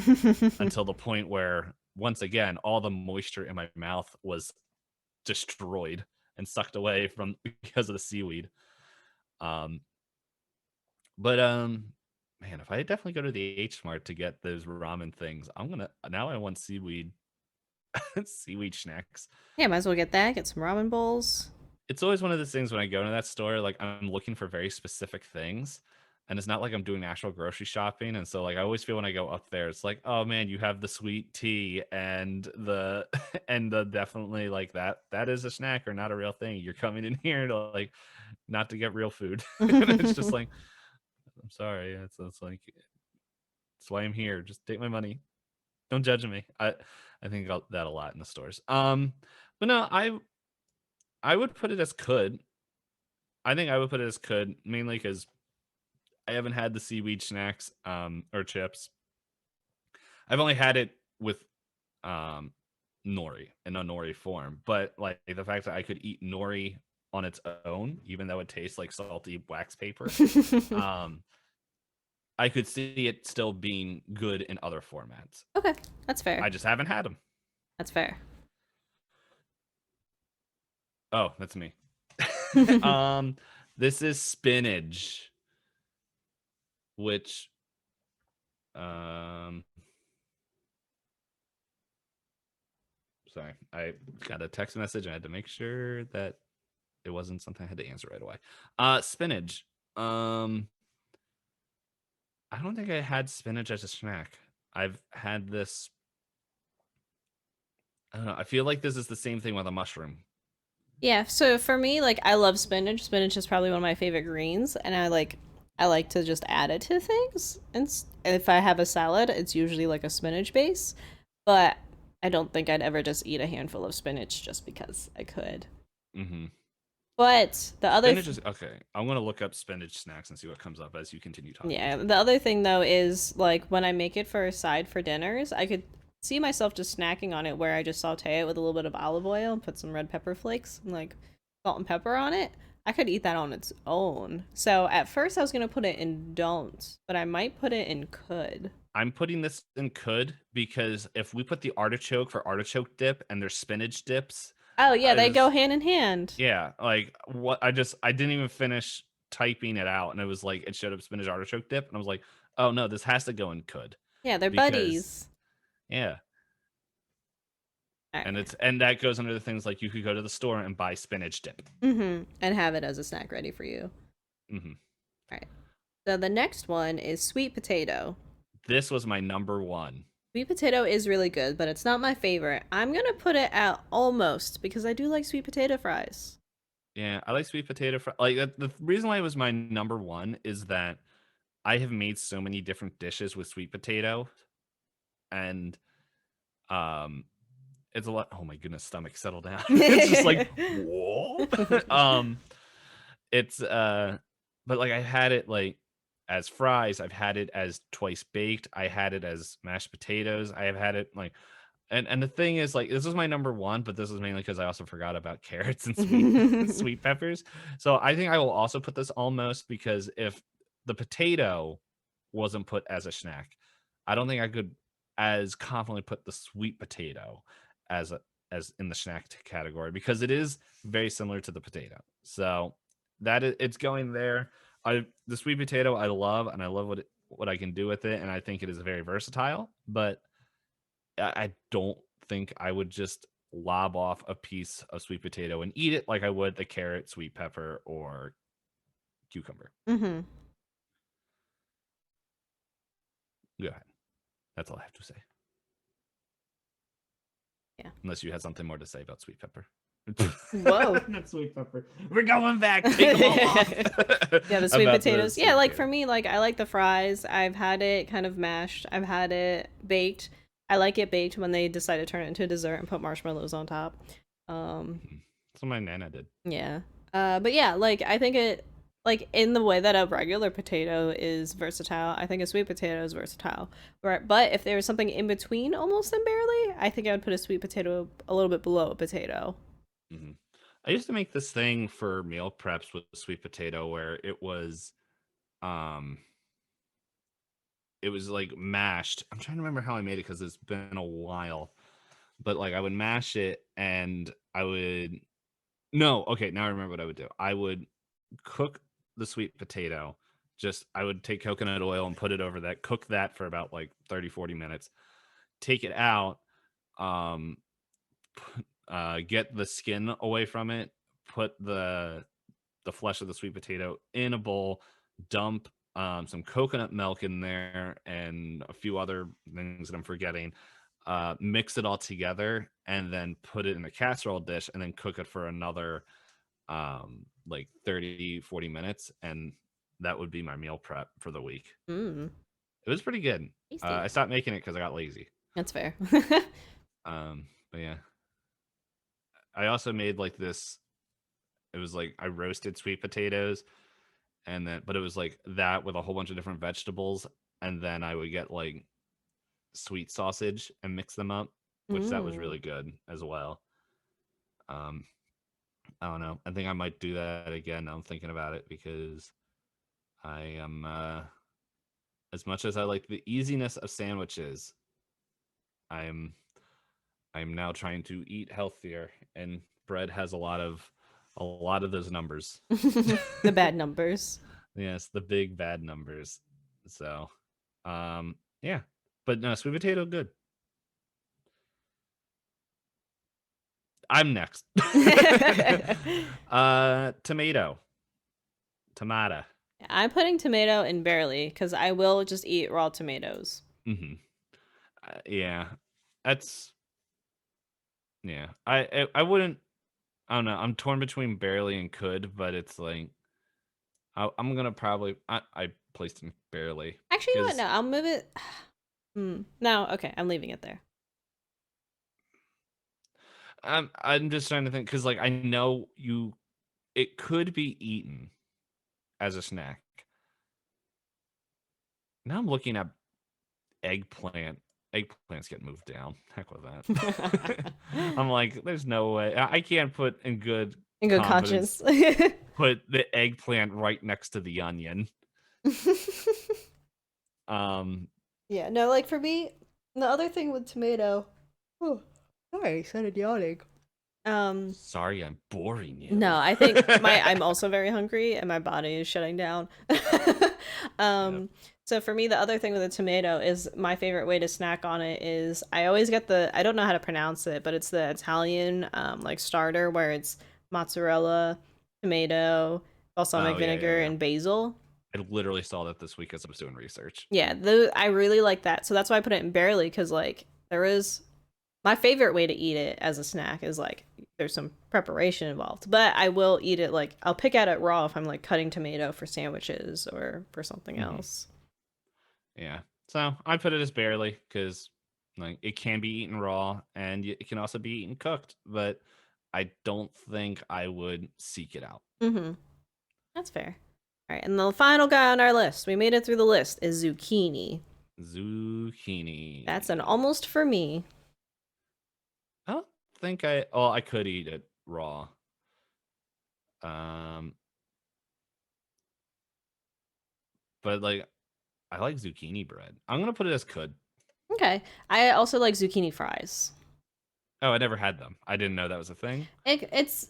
until the point where once again all the moisture in my mouth was destroyed and sucked away from because of the seaweed. Um, but man, if I definitely go to the H Mart to get those ramen things, I'm gonna now I want seaweed seaweed snacks. Yeah, might as well get that. Get some ramen bowls. It's always one of those things when I go into that store, like I'm looking for very specific things. And it's not like I'm doing actual grocery shopping. And so like I always feel when I go up there, it's like, oh man, you have the sweet tea and the and the definitely like that is a snack or not a real thing. You're coming in here to like not to get real food. And it's just like, I'm sorry. It's like that's why I'm here. Just take my money. Don't judge me. I think that a lot in the stores. But no, I would put it as could. I think I would put it as could mainly because I haven't had the seaweed snacks or chips. I've only had it with nori in a nori form, but like the fact that I could eat nori on its own, even though it tastes like salty wax paper, I could see it still being good in other formats. Okay, that's fair. I just haven't had them. That's fair. Oh, that's me. This is spinach, which sorry, I got a text message and I had to make sure that it wasn't something I had to answer right away. Spinach. I don't think I had spinach as a snack. I've had this. I don't know. I feel like this is the same thing with a mushroom. Yeah, so for me, like I love spinach. Spinach is probably one of my favorite greens, and I like to just add it to things. And if I have a salad, it's usually like a spinach base, but I don't think I'd ever just eat a handful of spinach just because I could. Mm-hmm. But the other Spinach is okay. I'm gonna look up spinach snacks and see what comes up as you continue talking. yeah, the other thing though is like when I make it for a side for dinners, I could see myself just snacking on it where I just saute it with a little bit of olive oil and put some red pepper flakes and like salt and pepper on it. I could eat that on its own. So at first I was gonna put it in don't, but I might put it in could. I'm putting this in could because if we put the artichoke for artichoke dip and there's spinach dips, Oh yeah, I they go just hand in hand. yeah, like what I didn't even finish typing it out and it was like it showed up spinach artichoke dip and I was like, oh no, this has to go in could Yeah, they're because buddies. yeah. All And right. it's and that goes under the things like you could go to the store and buy spinach dip. And have it as a snack ready for you. Hmm. All right. So the next one is sweet potato. This was my number one. Sweet potato is really good, but it's not my favorite. I'm gonna put it at almost because I do like sweet potato fries. Yeah, I like sweet potato fry. Like the reason why it was my number one is that I have made so many different dishes with sweet potato, and um, it's a lot. Oh my goodness, stomach, settle down. It's just like whoa. It's but like I had it like as fries. I've had it as twice baked. I had it as mashed potatoes. I have had it like and the thing is, like, this was my number one, but this is mainly because I also forgot about carrots and sweet peppers. So I think I will also put this almost because if the potato wasn't put as a snack, I don't think I could as confidently put the sweet potato as a as in the snack category because it is very similar to the potato. So it's going there. The sweet potato I love and I love what I can do with it and I think it is very versatile, but I don't think I would just lob off a piece of sweet potato and eat it like I would the carrot, sweet pepper, or cucumber. hmm Go ahead. That's all I have to say. Yeah. Unless you had something more to say about sweet pepper. Whoa. Not sweet pepper. We're going back. Take them all off. Yeah, the sweet About the potatoes. Yeah, sweet like for potato. me, like I like the fries. I've had it kind of mashed. I've had it baked. I like it baked when they decide to turn it into a dessert and put marshmallows on top. Um, That's what my nana did. yeah. But yeah, like I think it like in the way that a regular potato is versatile, I think a sweet potato is versatile. Right. But if there was something in between almost and barely, I think I would put a sweet potato a little bit below a potato. Hmm. I used to make this thing for meal preps with sweet potato where um it was like mashed. I'm trying to remember how I made it because it's been a while. But like I would mash it and I would no, okay, now I remember what I would do. I would cook the sweet potato. Just I would take coconut oil and put it over that, cook that for about like 30-40 minutes, take it out, um, get the skin away from it, put the flesh of the sweet potato in a bowl, dump some coconut milk in there and a few other things that I'm forgetting. Mix it all together and then put it in a casserole dish and then cook it for another like 30-40 minutes. And that would be my meal prep for the week. Mmm. It was pretty good. Tasty. I stopped making it because I got lazy. That's fair. But yeah, I also made like this. It was like I roasted sweet potatoes and then but it was like that with a whole bunch of different vegetables and then I would get like sweet sausage and mix them up, which that was Mm. really good as well. um I don't know, I think I might do that again now I'm thinking about it because I am as much as I like the easiness of sandwiches, i'm I'm now trying to eat healthier and bread has a lot of those numbers. The bad numbers. Yes, the big bad numbers. So, yeah, but no, sweet potato, good. I'm next. Tomato, tomato. I'm putting tomato in barely because I will just eat raw tomatoes. Hmm. Yeah, that's yeah. I wouldn't. I don't know. I'm torn between barely and could, but it's like I'm gonna probably I placed in barely Actually, you know what? because No, I'll move it. No, okay, I'm leaving it there. I'm just trying to think because like I know you it could be eaten as a snack. Now I'm looking at eggplant. Eggplants get moved down. Heck with that. I'm like, there's no way. I can't put in good In good confidence conscience. put the eggplant right next to the onion. Yeah, no, like for me, the other thing with tomato. Oh, sorry, I started yawning. Um, Sorry, I'm boring no, you. I think I'm also very hungry and my body is shutting down. Yep. um, so for me, the other thing with a tomato is my favorite way to snack on it is I always get I don't know how to pronounce it, but it's the Italian like starter where it's mozzarella, tomato, balsamic Oh yeah, yeah, vinegar, yeah. and basil. I literally saw that this week as I was doing research. Yeah, I really like that. So that's why I put it in barely because like there is my favorite way to eat it as a snack is like there's some preparation involved, but I will eat it like I'll pick at it raw if I'm like cutting tomato for sandwiches or for something Mm-hmm. else. Yeah. So I put it as barely because like it can be eaten raw and it can also be eaten cooked, but I don't think I would seek it out. Mm-hmm. That's fair. All right, and the final guy on our list, we made it through the list, is zucchini. That's an Zucchini. almost for me. I don't think I. Oh, I could eat it raw. Um, but like I like zucchini bread. I'm gonna put it as could. Okay, I also like zucchini fries. Oh, I never had them. I didn't know that was a thing. It's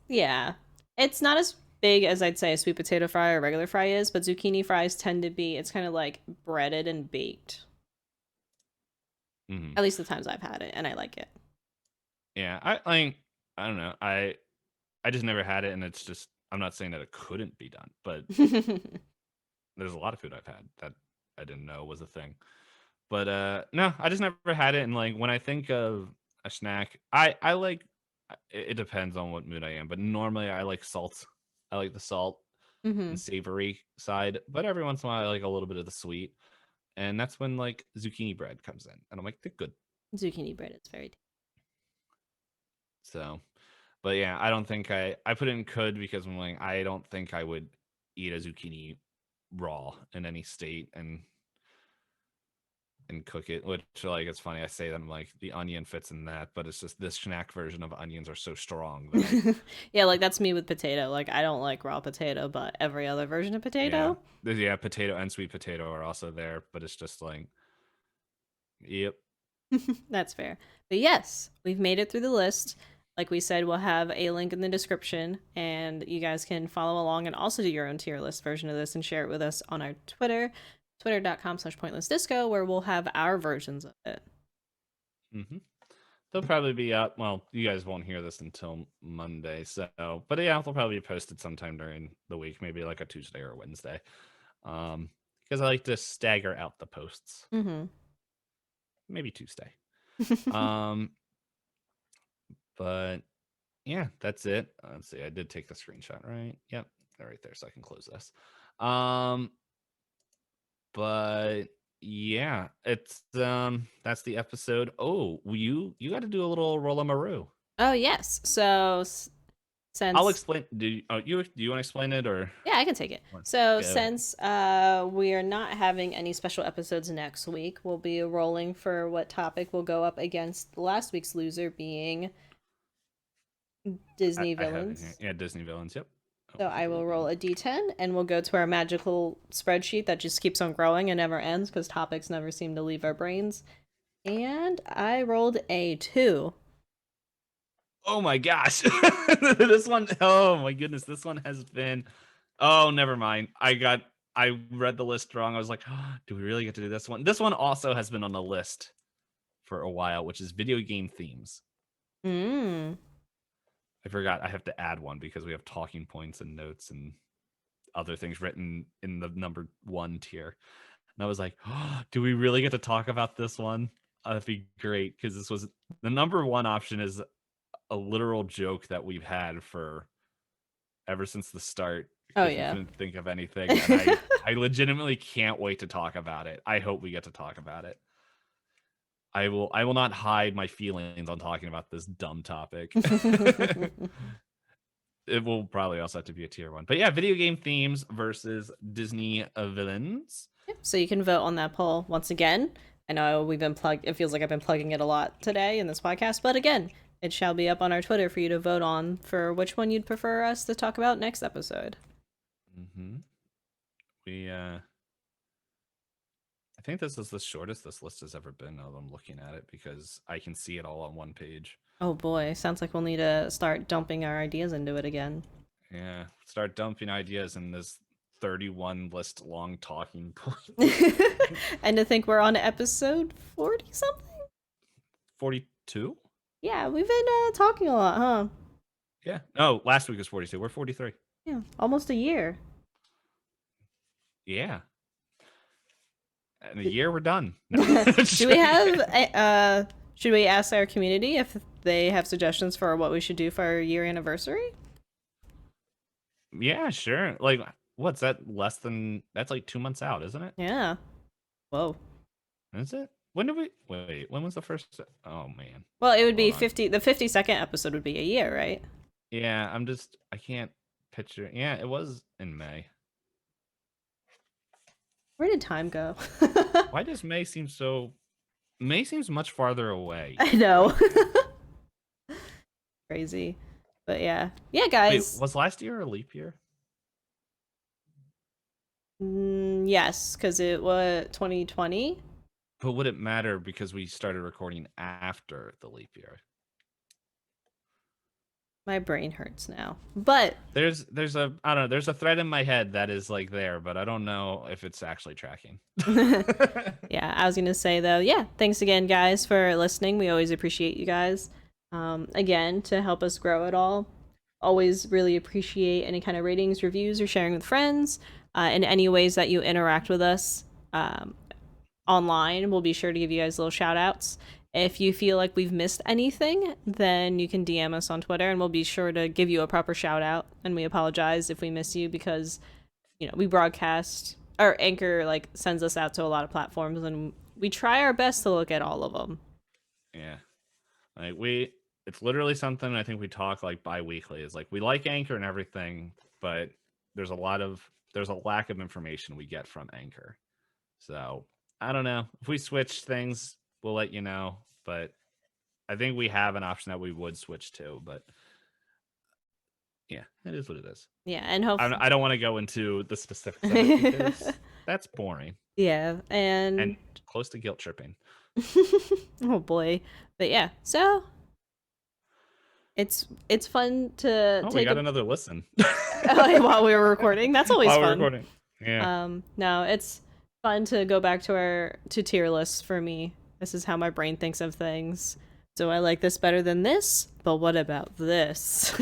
yeah. It's not as big as I'd say a sweet potato fry or regular fry is, but zucchini fries tend to be it's kind of like breaded and baked. Mm-hmm. At least the times I've had it, and I like it. Yeah, I don't know. I just never had it, and it's just I'm not saying that it couldn't be done, but there's a lot of food I've had that I didn't know was a thing. But no, I just never had it. And like when I think of a snack, I like it depends on what mood I am, but normally I like salt. I like the salt hmm and savory side, but every once in a while I like a little bit of the sweet. And that's when like zucchini bread comes in. And I'm like, they're good. Zucchini bread is very So but yeah, I don't think I put it in could because I'm like I don't think I would eat a zucchini raw in any state and cook it. Which like it's funny I say that I'm like the onion fits in that, but it's just this snack version of onions are so strong that yeah, like that's me with potato. Like I don't like raw potato, but every other version of yeah, potato. yeah, potato and sweet potato are also there, but it's just like yep. That's fair. But yes, we've made it through the list. Like we said, we'll have a link in the description, and you guys can follow along and also do your own tier list version of this and share it with us on our Twitter, twitter.com/pointlessdisco, where we'll have our versions of it. Mm-hmm. They'll probably be up. Well, you guys won't hear this until Monday, so but yeah, they'll probably be posted sometime during the week, maybe like a Tuesday or a Wednesday. Because I like to stagger out the posts. Mm-hmm. Maybe Tuesday. Um, but yeah, that's it. Let's see. I did take the screenshot, right? Yep, they're right there, so I can close this. But yeah, it's that's the episode. Oh, you got to do a little Rolamaru. Oh yes. So I'll since explain. Do you want to explain it or yeah, I can take it. So go ahead? since we are not having any special episodes next week, we'll be rolling for what topic will go up against last week's loser being Disney I have it here. villains. Yeah, Disney villains. Yep. Oh, So I will roll a d10 and we'll go to our magical spreadsheet that just keeps on growing and never ends because topics never seem to leave our brains. And I rolled a 2. Oh my gosh. This one, oh my goodness, this one has been oh, never mind. I read the list wrong. I was like, oh, do we really get to do this one? This one also has been on the list for a while, which is video game themes. Mm. I forgot I have to add one because we have talking points and notes and other things written in the number 1 tier. And I was like, oh, do we really get to talk about this one? That'd be great because this was the number 1 option is a literal joke that we've had for ever since the start Oh, because we yeah. couldn't think of anything. And I legitimately can't wait to talk about it. I hope we get to talk about it. I will not hide my feelings on talking about this dumb topic. it will probably also have to be a tier 1. But yeah, video game themes versus Disney villains. Yep. So you can vote on that poll once again. I know we've been it feels like I've been plugging it a lot today in this podcast, but again, it shall be up on our Twitter for you to vote on for which one you'd prefer us to talk about next episode. Mm-hmm. I think this is the shortest this list has ever been, now that I'm looking at it, because I can see it all on one page. Oh boy, sounds like we'll need to start dumping our ideas into it again. Yeah, start dumping ideas in this 31 list long talking point. And to think we're on episode 40 something? 42? Yeah, we've been talking a lot, huh? Yeah. No, last week was 42. We're 43. Yeah, almost a year. Yeah. In a year, we're done. No. Do we have should we ask our community if they have suggestions for what we should do for our year anniversary? Yeah, sure. Like, what's that? That's like 2 months out, isn't it? Yeah. Whoa. Is it? When did we wait? When was the first? Oh man. Well, it would be 50. The 52nd episode would be a year, right? Yeah, I can't picture. Yeah, it was in May. Where did time go? Why does May seem so? May seems much farther away. I know. Crazy. But yeah, guys. Wait, was last year a leap year? Yes, because it was 2020. But would it matter because we started recording after the leap year? My brain hurts now. But there's a I don't know, there's a thread in my head that is like there, but I don't know if it's actually tracking. Yeah, I was gonna say though, yeah, thanks again guys for listening. We always appreciate you guys. Again, to help us grow it all. Always really appreciate any kind of ratings, reviews, or sharing with friends. In any ways that you interact with us online, we'll be sure to give you guys little shout outs. If you feel like we've missed anything, then you can DM us on Twitter and we'll be sure to give you a proper shout out. And we apologize if we miss you because, we broadcast, or Anchor sends us out to a lot of platforms and we try our best to look at all of them. Yeah. It's literally something I think we talk bi-weekly is we like Anchor and everything, but there's a lack of information we get from Anchor. So I don't know. If we switch things, we'll let you know, but I think we have an option that we would switch to, but yeah, it is what it is. Yeah, and hopefully I don't want to go into the specifics of it because that's boring. Yeah, and close to guilt tripping. Oh boy. But yeah, so it's fun to we got another listen. While we were recording. That's always fun. While we're recording. Yeah. No, it's fun to go back to tier lists for me. This is how my brain thinks of things. So I like this better than this, but what about this?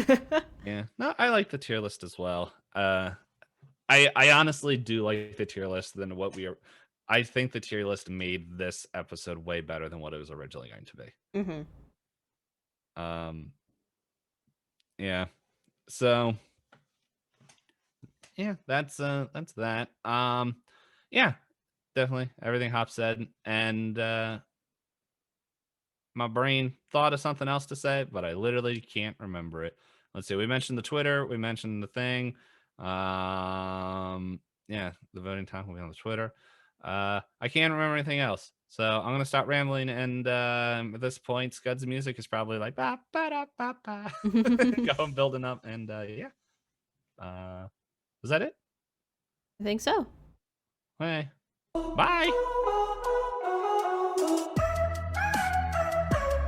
Yeah. No, I like the tier list as well. I honestly do like the tier list than what we are. I think the tier list made this episode way better than what it was originally going to be. Mm-hmm. Yeah. So yeah, that's that. Yeah, definitely everything Hop said, and my brain thought of something else to say, but I literally can't remember it. Let's see. We mentioned the Twitter. We mentioned the thing. Yeah, the voting time will be on the Twitter. I can't remember anything else, so I'm gonna stop rambling. And at this point, Scud's music is probably like ba ba da ba ba, going building up. And yeah. Was that it? I think so. Okay. Bye.